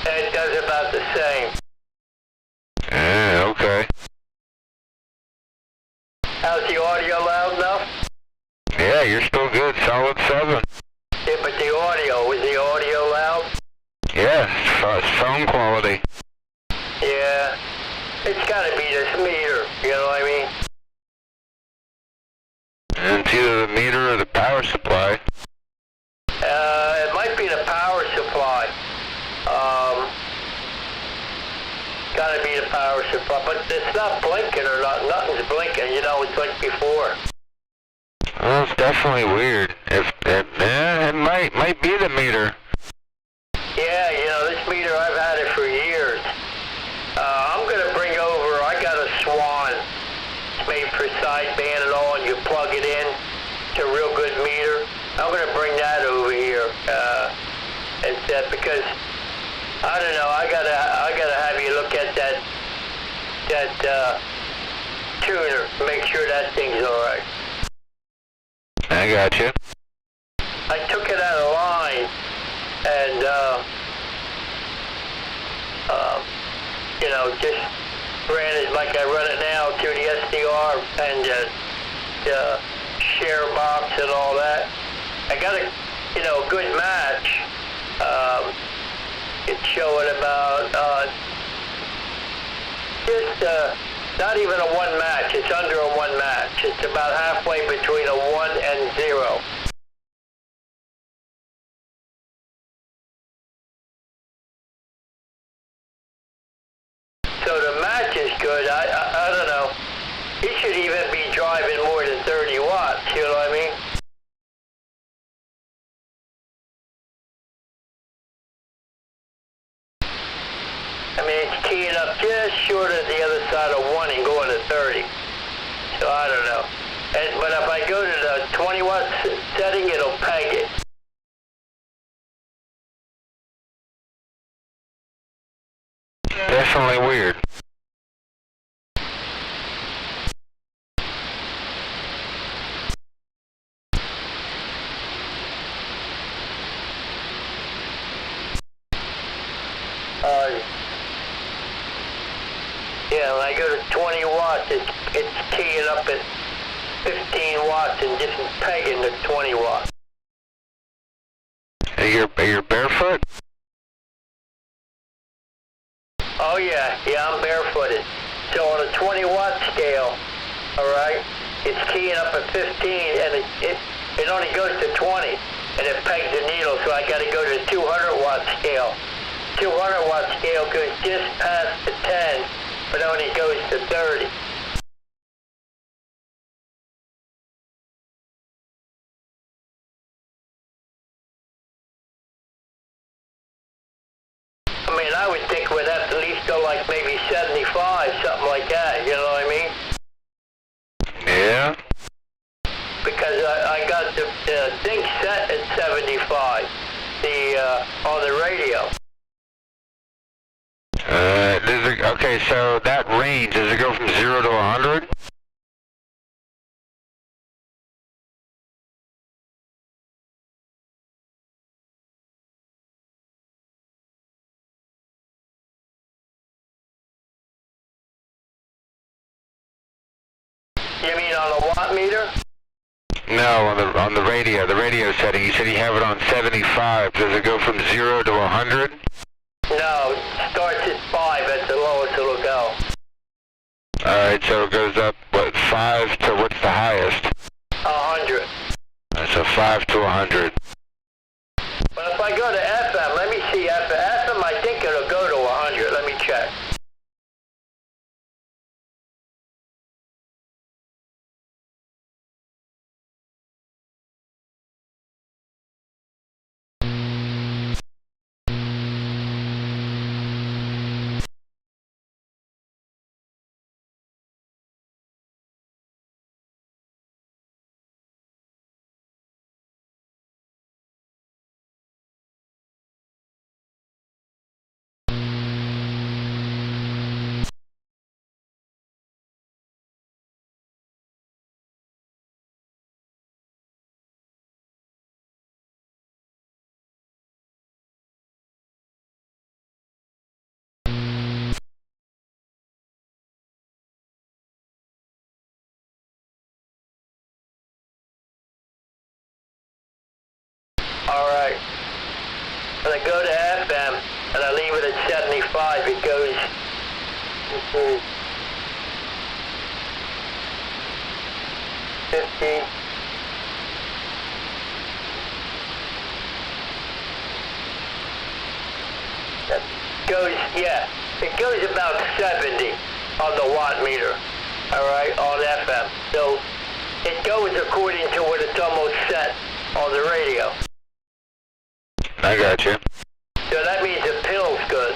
Speaker 3: It does about the same.
Speaker 1: Yeah, okay.
Speaker 3: How's the audio loud enough?
Speaker 1: Yeah, you're still good, solid 7.
Speaker 3: Yeah, but the audio, is the audio loud?
Speaker 1: Yeah, it's phone quality.
Speaker 3: Yeah, it's got to be this meter, you know what I mean?
Speaker 1: And it's either the meter or the power supply.
Speaker 3: It might be the power supply. Got to be the power supply, but it's not blinking or not. Nothing's blinking, it's like before.
Speaker 1: Well, it's definitely weird. It might be the meter.
Speaker 3: Yeah, this meter, I've had it for years. I'm going to bring over, I got a Swan. It's made for sideband and all, and you plug it in. It's a real good meter. I'm going to bring that over here. Because, I don't know, I gotta have you look at that tuner, make sure that thing's alright.
Speaker 1: I got you.
Speaker 3: I took it out of line, and, just ran it like I run it now through the SDR and the share box and all that. I got a, good match. It's showing about, not even a 1 match. It's under a 1 match. It's about halfway between a 1 and 0. So the match is good. I don't know. He should even be driving more than 30 watts, you know what I mean? It's keying up just short of the other side of 1 and going to 30. So I don't know. But if I go to the 20 watt setting, it'll peg it.
Speaker 1: Definitely weird.
Speaker 4: Yeah, when I go to 20 watts, it's keying up at 15 watts and just pegging the 20 watts.
Speaker 1: You're barefoot?
Speaker 4: Oh yeah, I'm barefooted. So on a 20 watt scale, all right, it's keying up at 15 and it only goes to 20 and it pegs the needle, so I got to go to the 200 watt scale. 200 watt scale goes just past the 10, but only goes to 30. I mean, I would think we'd have to at least go like maybe 75, something like that, you know what I mean?
Speaker 1: Yeah.
Speaker 4: Because I got the thing set at 75, on the radio.
Speaker 1: Okay, so that range, does it go from 0 to 100?
Speaker 4: You mean on a watt meter?
Speaker 1: No, on the radio, the radio setting. You said you have it on 75. Does it go from 0 to 100?
Speaker 4: No, it starts at 5, that's the lowest it'll go.
Speaker 1: Alright, so it goes up, what, 5 to what's the highest?
Speaker 4: 100.
Speaker 1: So 5 to 100.
Speaker 4: But if I go to FM, let me see, FM I think it'll go to 100, let me check. Alright. When I go to FM and I leave it at 75, it goes... Let's see, 50... That goes, yeah, it goes about 70 on the watt meter, alright, on FM. So it goes according to what it's almost set on the radio.
Speaker 1: I got you.
Speaker 4: So that means the pill's good.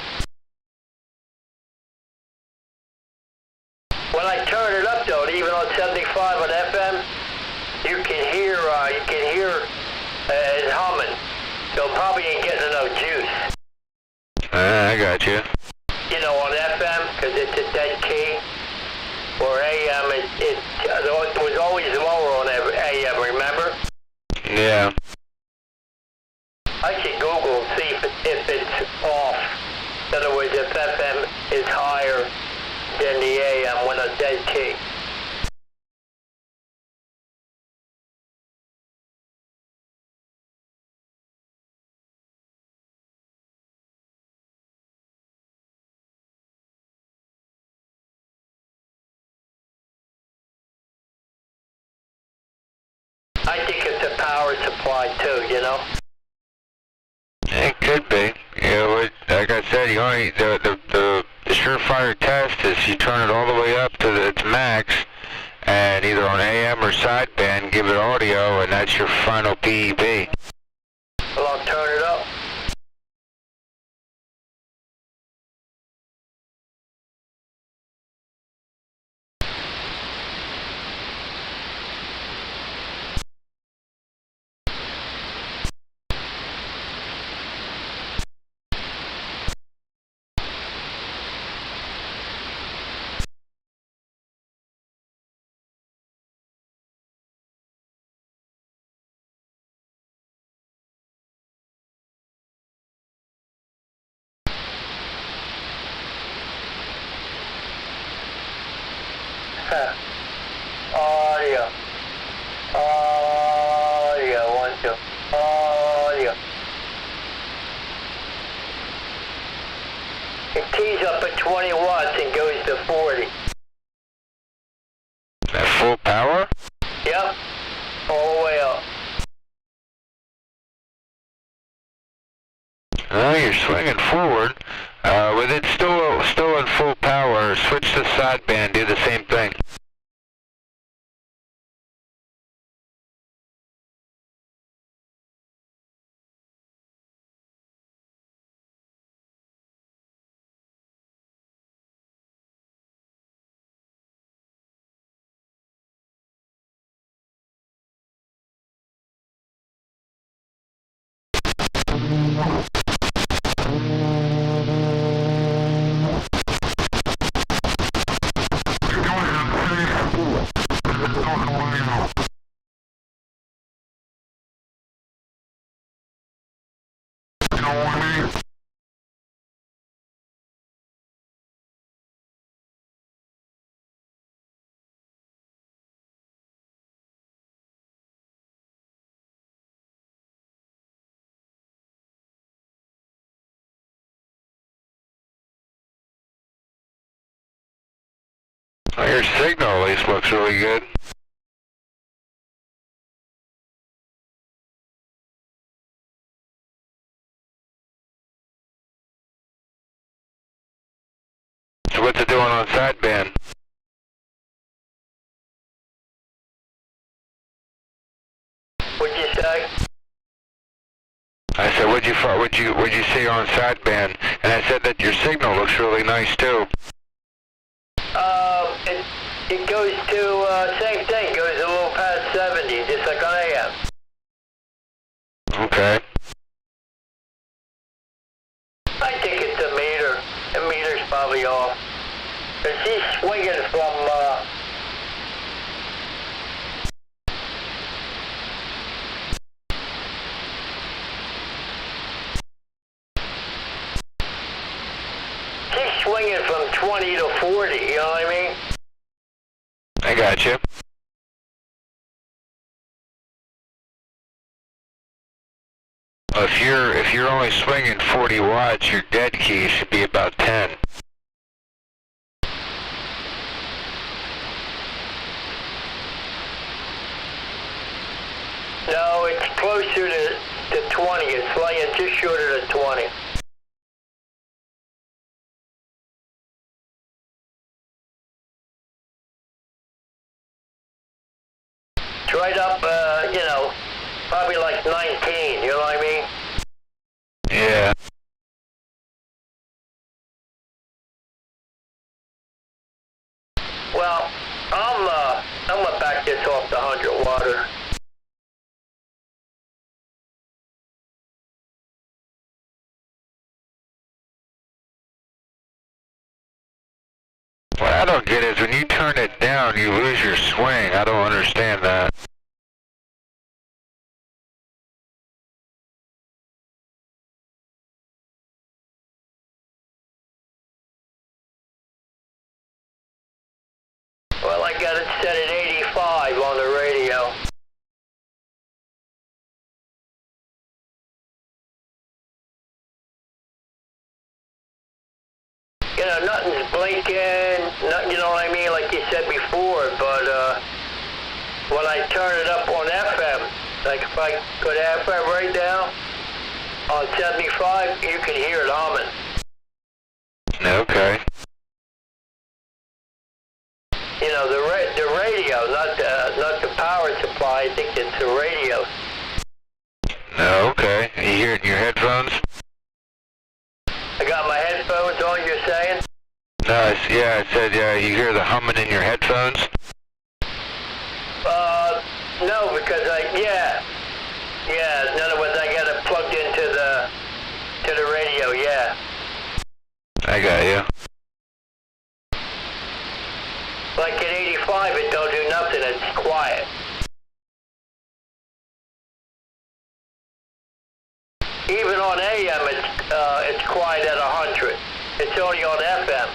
Speaker 4: When I turn it up though, even on 75 on FM, you can hear it humming. So probably ain't getting enough juice.
Speaker 1: I got you.
Speaker 4: You know, on FM, because it's a dead key, or AM, it was always lower on AM, remember?
Speaker 1: Yeah.
Speaker 4: I should Google and see if it's off. In other words, if FM is higher than the AM when a dead key. I think it's a power supply too, you know?
Speaker 1: It could be. You know, like I said, you only the surefire test is you turn it all the way up to its max, and either on AM or sideband, give it audio, and that's your final PEB.
Speaker 4: Well, I'll turn it up. Audio. Audio. 1, 2. Audio. It keys up at 20 watts and goes to 40.
Speaker 1: At full power?
Speaker 4: Yep. All the way up.
Speaker 1: Well, you're swinging forward. With it still in full power, switch to sideband, do the same thing. Well, your signal at least looks really good. So what's it doing on sideband?
Speaker 4: What'd you say?
Speaker 1: I said, what'd you see on sideband? And I said that your signal looks really nice too.
Speaker 4: It goes to, same thing, goes a little past 70, just like on AM.
Speaker 1: Okay.
Speaker 4: I think it's a meter. The meter's probably off. But she's swinging from, she's swinging from 20 to 40, you know what I mean?
Speaker 1: I got you. Well, if you're only swinging 40 watts, your dead key should be about 10.
Speaker 4: No, it's closer to 20. It's laying just short of the 20. It's right up, probably like 19, you know what I mean?
Speaker 1: Yeah.
Speaker 4: Well, I'm gonna back this off the 100 water.
Speaker 1: What I don't get is when you turn it down, you lose your swing. I don't understand that.
Speaker 4: Well, I got it set at 85 on the radio. You know, nothing's blinking, you know what I mean, like you said before, but when I turn it up on FM, like if I go to FM right now, on 75, you can hear it humming.
Speaker 1: Okay.
Speaker 4: You know, the radio, not the power supply, I think it's the radio.
Speaker 1: No, okay. You hear it in your headphones?
Speaker 4: I got my headphones on, you're saying?
Speaker 1: No, I said, you hear the humming in your headphones?
Speaker 4: No, because yeah, in other words, I got it plugged into the radio, yeah.
Speaker 1: I got you.
Speaker 4: Like at 85, it don't do nothing, it's quiet. Even on AM, it's quiet at 100. It's only on FM.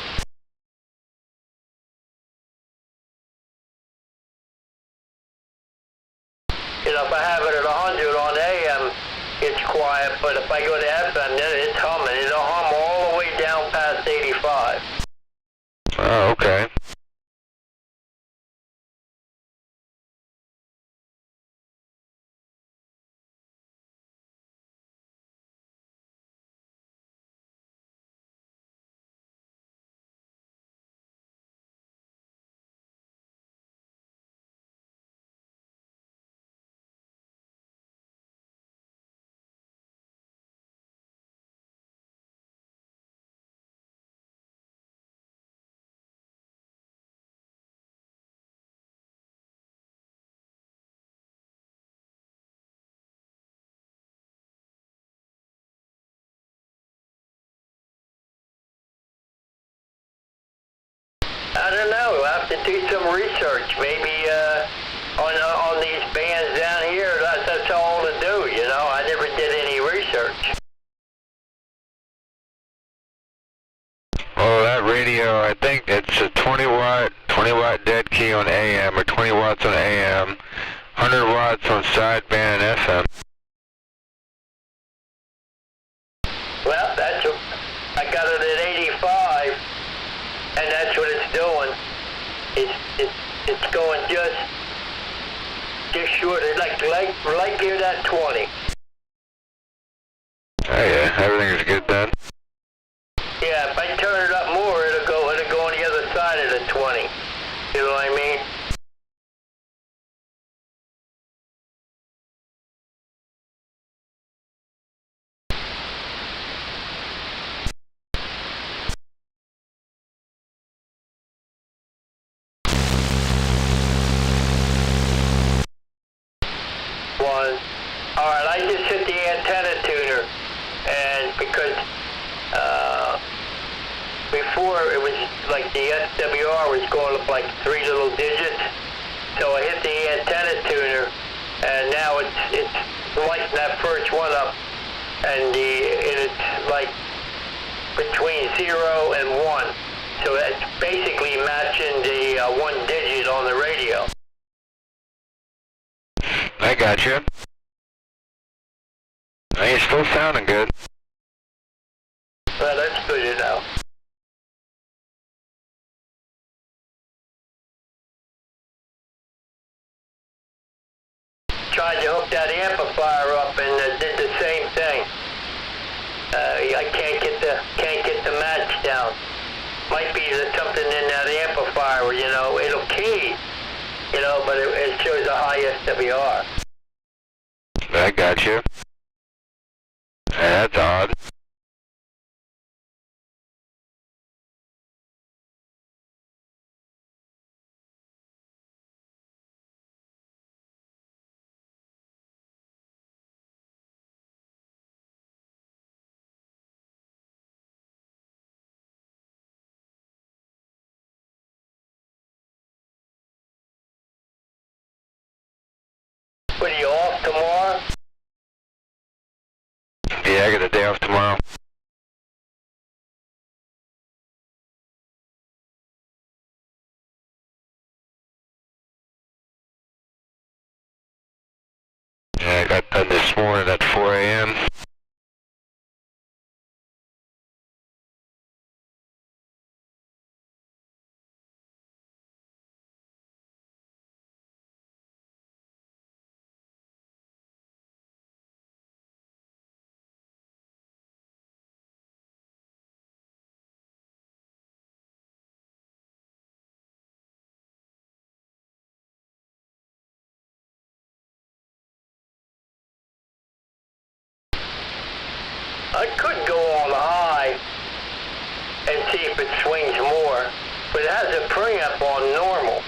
Speaker 4: I don't know. We'll have to do some research. Maybe on these bands down here, that's all to do, you know. I never did any research.
Speaker 1: Well, that radio, I think it's a 20 watt dead key on AM, or 20 watts on AM, 100 watts on sideband and FM.
Speaker 4: Well, I got it at 85, and that's what it's doing. It's going just short. It's like here that 20.
Speaker 1: Oh yeah, everything's good then.
Speaker 4: Yeah, if I turn it up more, it'll go on the other side of the 20. You know what I mean? One. All right, I just hit the antenna tuner, and because before it was like the SWR was going up like 3 little digits, so I hit the antenna tuner, and now it's lighting that first one up, and it's like between 0 and 1, so that's basically matching the 1 digit on the radio.
Speaker 1: I got you. You're still sounding good.
Speaker 4: Well, that's good to know. Tried to hook that amplifier up and did the same thing. I can't get the match down. Might be that something in that amplifier, you know, it'll key, you know, but it shows a high SWR.
Speaker 1: I got you. That's odd.
Speaker 4: What, are you off tomorrow?
Speaker 1: Yeah, I got a day off tomorrow. Yeah, I got done this morning at 4 a.m.
Speaker 4: I could go on high and see if it swings more, but it has a preamp on normal.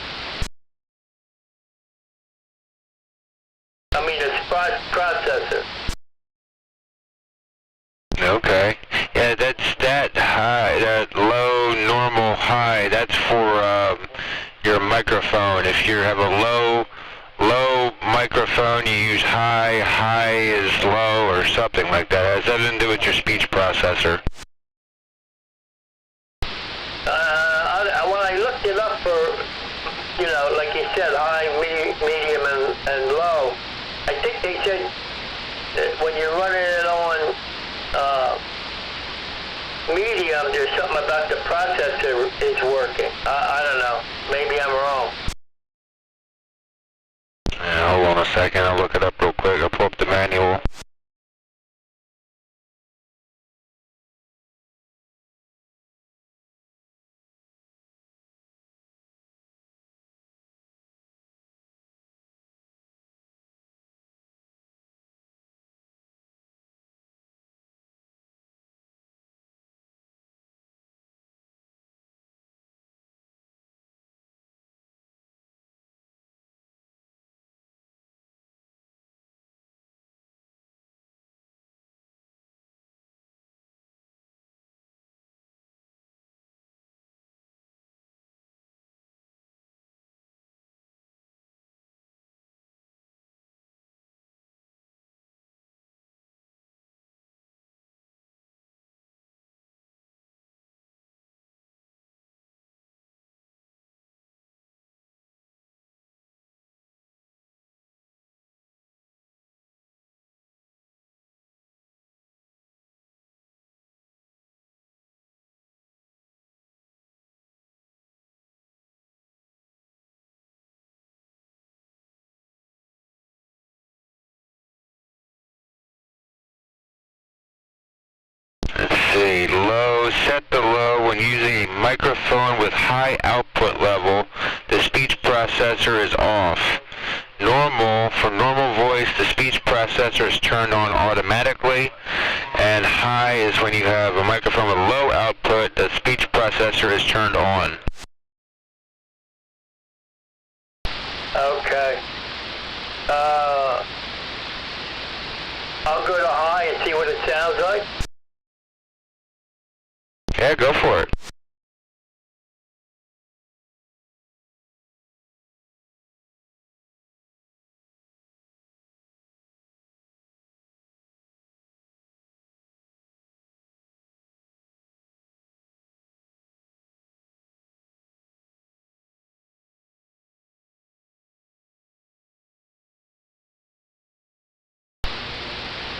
Speaker 4: I mean, a spot processor.
Speaker 1: Okay. Yeah, that's that high, that low, normal high. That's for your microphone. If you have a low microphone, you use high is low, or something like that. It has nothing to do with your speech processor.
Speaker 4: When I looked it up for, you know, like you said, high, medium, and low, I think they said that when you're running it on medium, there's something about the processor is working. I don't know. Maybe I'm wrong.
Speaker 1: Yeah, hold on a second. I'll look it up real quick. I'll pull up the manual. a low, set the low when using a microphone with high output level. The speech processor is off. Normal, for normal voice, the speech processor is turned on automatically, and high is when you have a microphone with low output, the speech processor is turned on.
Speaker 4: Okay. I'll go to high and see what it sounds like.
Speaker 1: Yeah, go for it.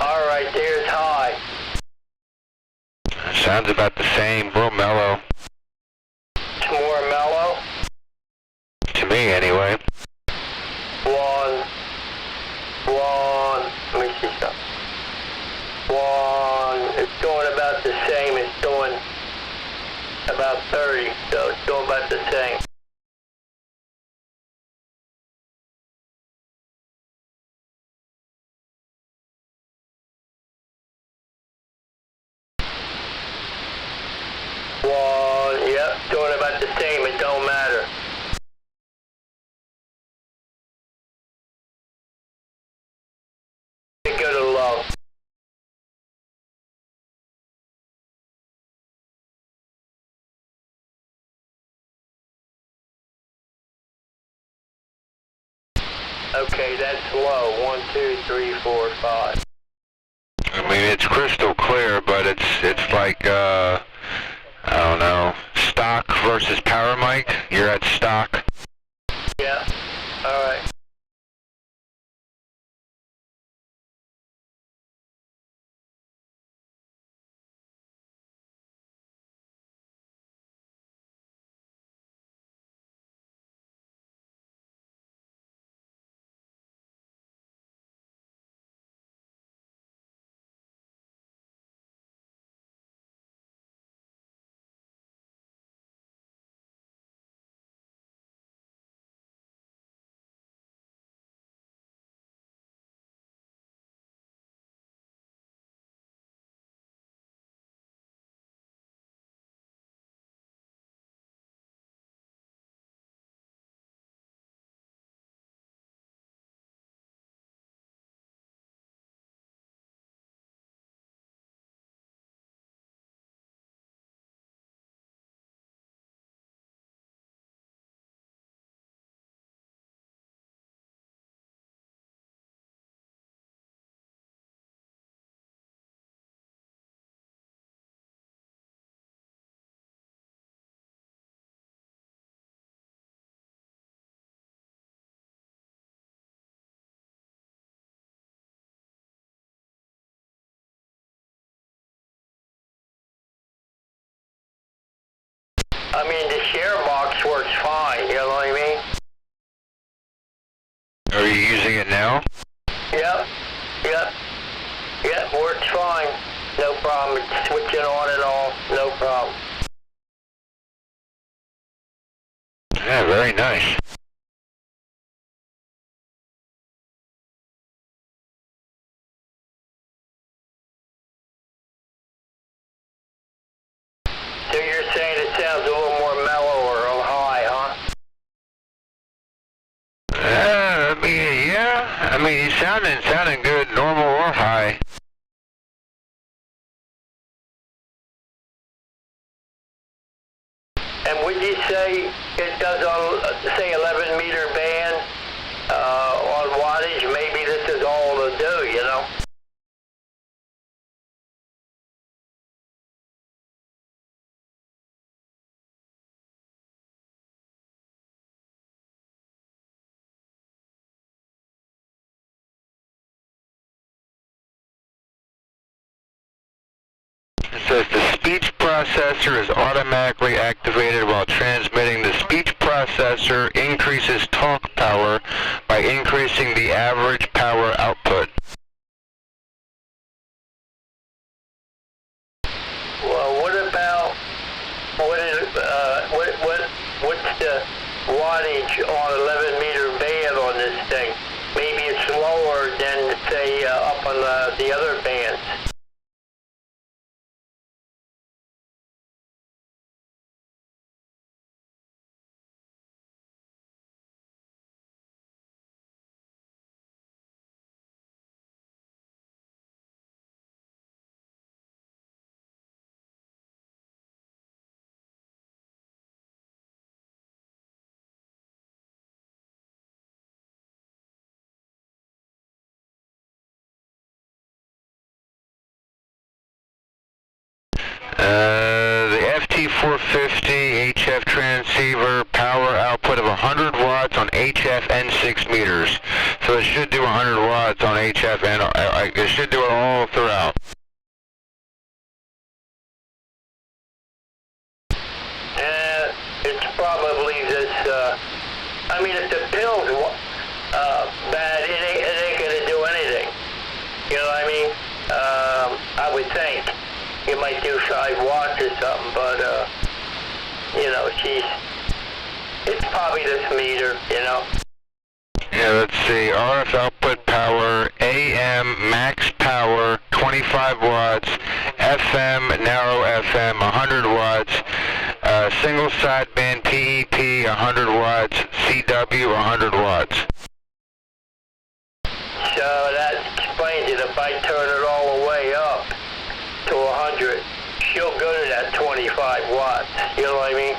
Speaker 4: All right, there's high.
Speaker 1: Sounds about the same, real mellow.
Speaker 4: It's more mellow.
Speaker 1: To me, anyway.
Speaker 4: One. Let me see something. One. It's doing about the same. It's doing about 30, so it's doing about the same. One. Yep, doing about the same. It don't matter. Go to low. Okay, that's low. 1, 2, 3, 4, 5.
Speaker 1: I mean, it's crystal clear, but it's like, I don't know, stock versus power mic. You're at stock.
Speaker 4: Yeah. All right. I mean, the share box works fine, you know what I mean?
Speaker 1: Are you using it now?
Speaker 4: Yep, works fine. No problem. It's switching on and off, no problem.
Speaker 1: Yeah, very nice.
Speaker 4: So you're saying it sounds a little more mellow or high, huh?
Speaker 1: I mean, you sounding good, normal or high.
Speaker 4: And would you say it does on, say, 11 meter band on wattage? Maybe this is all to do, you know?
Speaker 1: It says the speech processor is automatically activated while transmitting. The speech processor increases talk power by increasing the average power output.
Speaker 4: Well, wattage on 11 meter band on this thing. Maybe it's lower than, say, up on the other bands.
Speaker 1: The FT450 HF transceiver, power output of 100 watts on HF and 6 meters. So it should do 100 watts on HF and it should do it all throughout.
Speaker 4: It's probably this, I mean, if the pill's bad, it ain't gonna do anything. You know what I mean? I would think it might do 5 watts or something, but, you know, it's probably this meter, you know?
Speaker 1: Yeah, let's see, RF output power, AM max power, 25 watts, FM, narrow FM, 100 watts, single sideband PEP, 100 watts, CW, 100 watts.
Speaker 4: So that explains it. If I turn it all the way up to 100, she'll go to that 25 watts, you know what I mean?